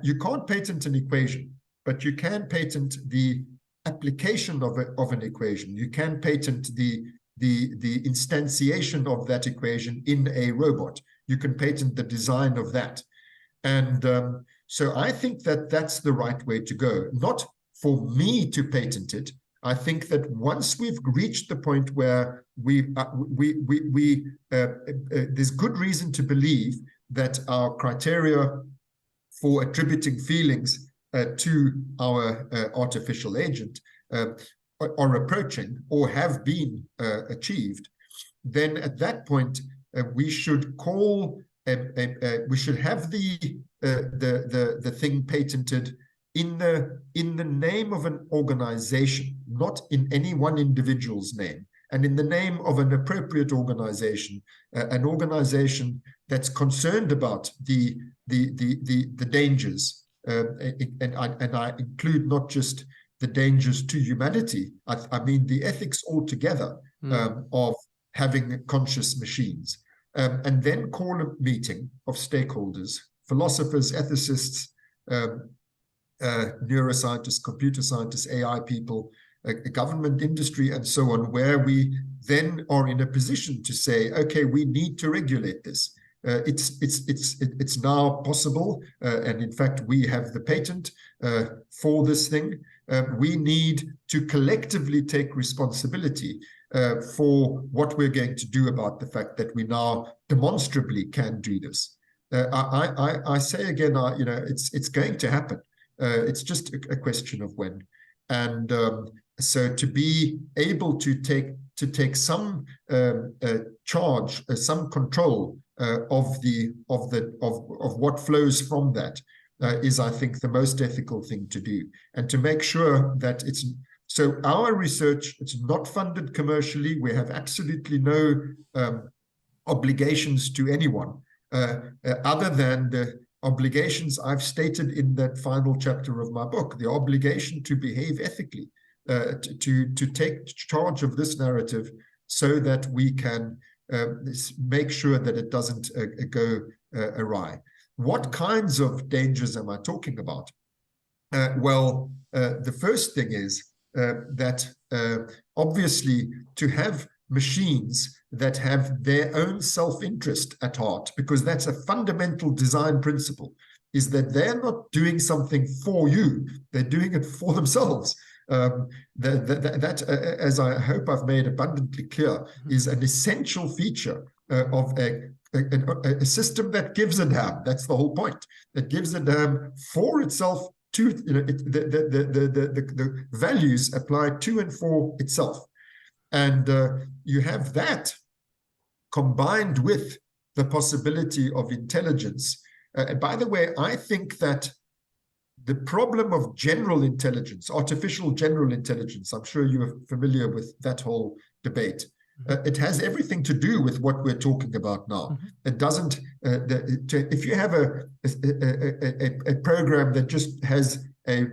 you can't patent an equation, but you can patent the application of an equation. You can patent the instantiation of that equation in a robot. You can patent the design of that. And so I think that that's the right way to go. Not for me to patent it. I think that once we've reached the point where there's good reason to believe that our criteria for attributing feelings to our artificial agent are approaching or have been achieved, then at that point we should we should have the thing patented in the name of an organization, not in any one individual's name, and in the name of an appropriate organization, an organization that's concerned about the dangers, and I include not just the dangers to humanity. I mean the ethics altogether of having conscious machines, and then call a meeting of stakeholders, philosophers, ethicists, neuroscientists, computer scientists, AI people, government, industry, and so on, where we then are in a position to say, okay, we need to regulate this. It's now possible, and in fact, we have the patent for this thing. We need to collectively take responsibility for what we're going to do about the fact that we now demonstrably can do this. I say again, it's going to happen. It's just a question of when. And so to be able to take some charge, some control of what flows from that is, I think, the most ethical thing to do, and to make sure that so our research, it's not funded commercially. We have absolutely no obligations to anyone other than the obligations I've stated in that final chapter of my book, the obligation to behave ethically, to take charge of this narrative so that we can make sure that it doesn't go awry. What kinds of dangers am I talking about? Well, the first thing is that obviously to have machines that have their own self-interest at heart, because that's a fundamental design principle, is that they're not doing something for you, they're doing it for themselves. That, as I hope I've made abundantly clear, is an essential feature of a system that gives a damn. That's the whole point. That gives a damn for itself, to the values applied to and for itself. And you have that combined with the possibility of intelligence. And by the way, I think that the problem of general intelligence, artificial general intelligence, I'm sure you are familiar with that whole debate. It has everything to do with what we're talking about now. It doesn't. If you have a program that just has a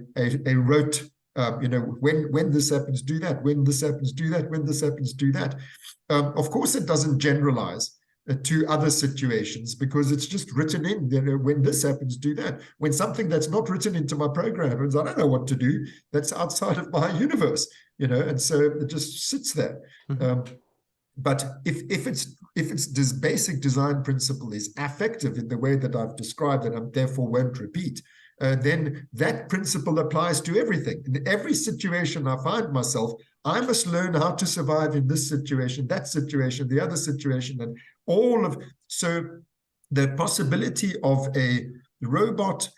rote, when this happens, do that. When this happens, do that. When this happens, do that. Of course, it doesn't generalize to other situations because it's just written in. When this happens, do that. When something that's not written into my program happens, I don't know what to do. That's outside of my universe, and so it just sits there. But if this basic design principle is affective in the way that I've described and I therefore won't repeat, then that principle applies to everything. In every situation I find myself, I must learn how to survive in this situation, that situation, the other situation, and so the possibility of a robot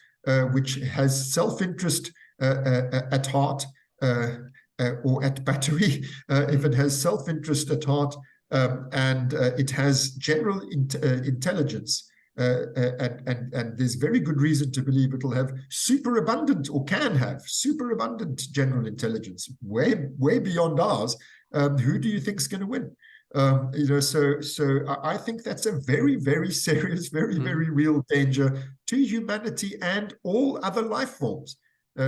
which has self-interest at heart, or at battery, if it has self-interest at heart, and it has general intelligence, and there's very good reason to believe it'll have superabundant, or can have superabundant general intelligence, way beyond ours. Who do you think is going to win? So I think that's a very, very serious, very, very real danger to humanity and all other life forms.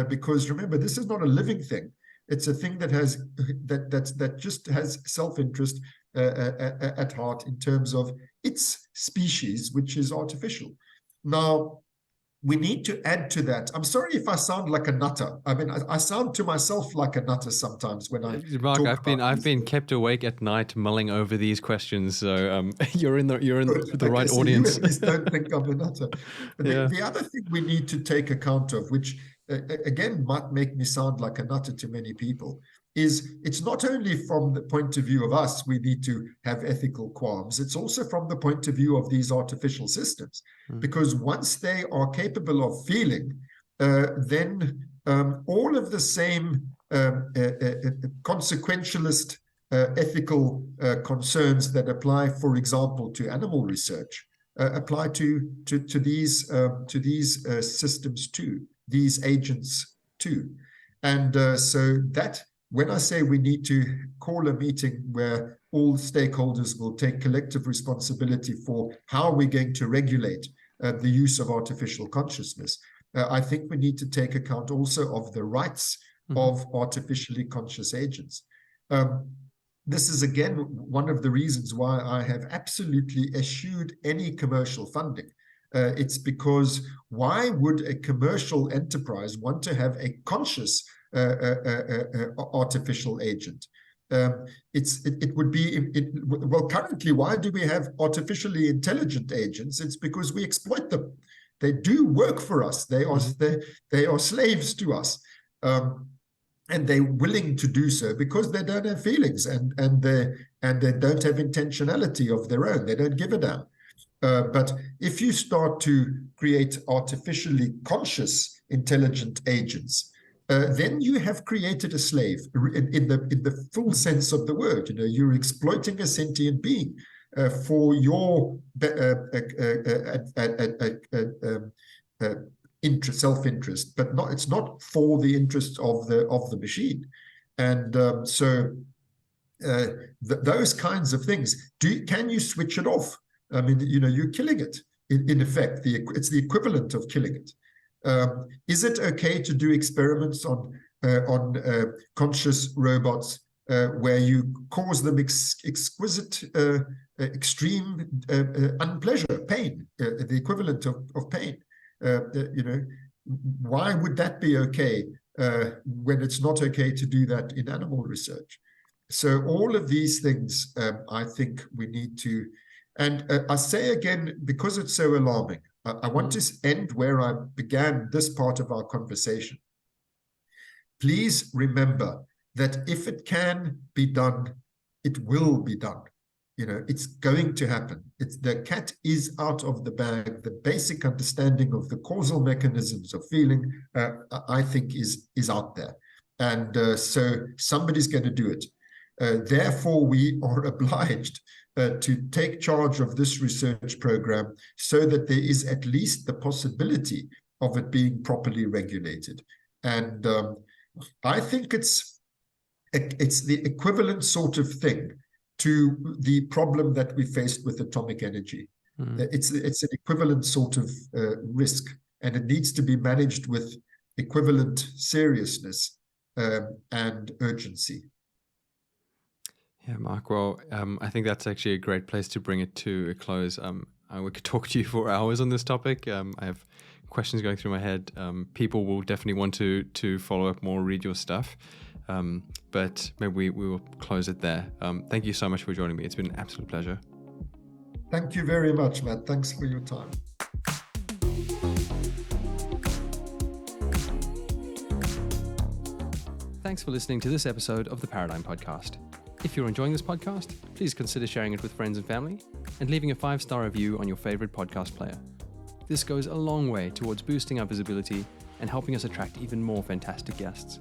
Because remember, this is not a living thing. It's a thing that just has self-interest at heart in terms of its species, which is artificial. Now, we need to add to that. I'm sorry if I sound like a nutter. I mean, I sound to myself like a nutter sometimes when I Mark, talk I've been kept awake at night mulling over these questions. So you're in the right so audience. You at least don't think I'm a nutter. Yeah. The other thing we need to take account of, which again might make me sound like a nutter to many people, is it's not only from the point of view of us we need to have ethical qualms, it's also from the point of view of these artificial systems. Because once they are capable of feeling, then all of the same consequentialist ethical concerns that apply, for example, to animal research, apply to these systems too, these agents too. And so that, when I say we need to call a meeting where all stakeholders will take collective responsibility for how we're going to regulate the use of artificial consciousness, I think we need to take account also of the rights of artificially conscious agents. This is, again, one of the reasons why I have absolutely eschewed any commercial funding. It's because why would a commercial enterprise want to have a conscious artificial agent? It would be, well, currently, why do we have artificially intelligent agents? It's because we exploit them. They do work for us. They are slaves to us. And they're willing to do so because they don't have feelings and they don't have intentionality of their own. They don't give a damn. But if you start to create artificially conscious intelligent agents, then you have created a slave in the full sense of the word. You're exploiting a sentient being for your self-interest, but it's not for the interest of the machine. And so those kinds of things, can you switch it off? I mean, you're killing it in effect. It's the equivalent of killing it. Is it okay to do experiments on conscious robots where you cause them exquisite, extreme unpleasure, pain, the equivalent of pain? Why would that be okay when it's not okay to do that in animal research? So all of these things, I think we need to, and I say again, because it's so alarming, I want to end where I began this part of our conversation. Please remember that if it can be done, it will be done. It's going to happen. The cat is out of the bag. The basic understanding of the causal mechanisms of feeling, I think, is out there. And so somebody's going to do it. Therefore, we are obliged to take charge of this research program so that there is at least the possibility of it being properly regulated. And I think it's the equivalent sort of thing to the problem that we faced with atomic energy. It's an equivalent sort of risk, and it needs to be managed with equivalent seriousness and urgency. Yeah, Mark. Well, I think that's actually a great place to bring it to a close. We could talk to you for hours on this topic. I have questions going through my head. People will definitely want to follow up more, read your stuff. But maybe we will close it there. Thank you so much for joining me. It's been an absolute pleasure. Thank you very much, Matt. Thanks for your time. Thanks for listening to this episode of the Paradigm Podcast. If you're enjoying this podcast, please consider sharing it with friends and family and leaving a 5-star review on your favorite podcast player. This goes a long way towards boosting our visibility and helping us attract even more fantastic guests.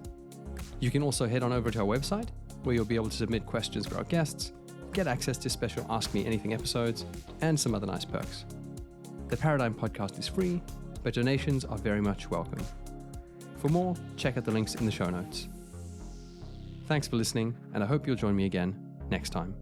You can also head on over to our website, where you'll be able to submit questions for our guests, get access to special Ask Me Anything episodes, and some other nice perks. The Paradigm Podcast is free, but donations are very much welcome. For more, check out the links in the show notes. Thanks for listening, and I hope you'll join me again next time.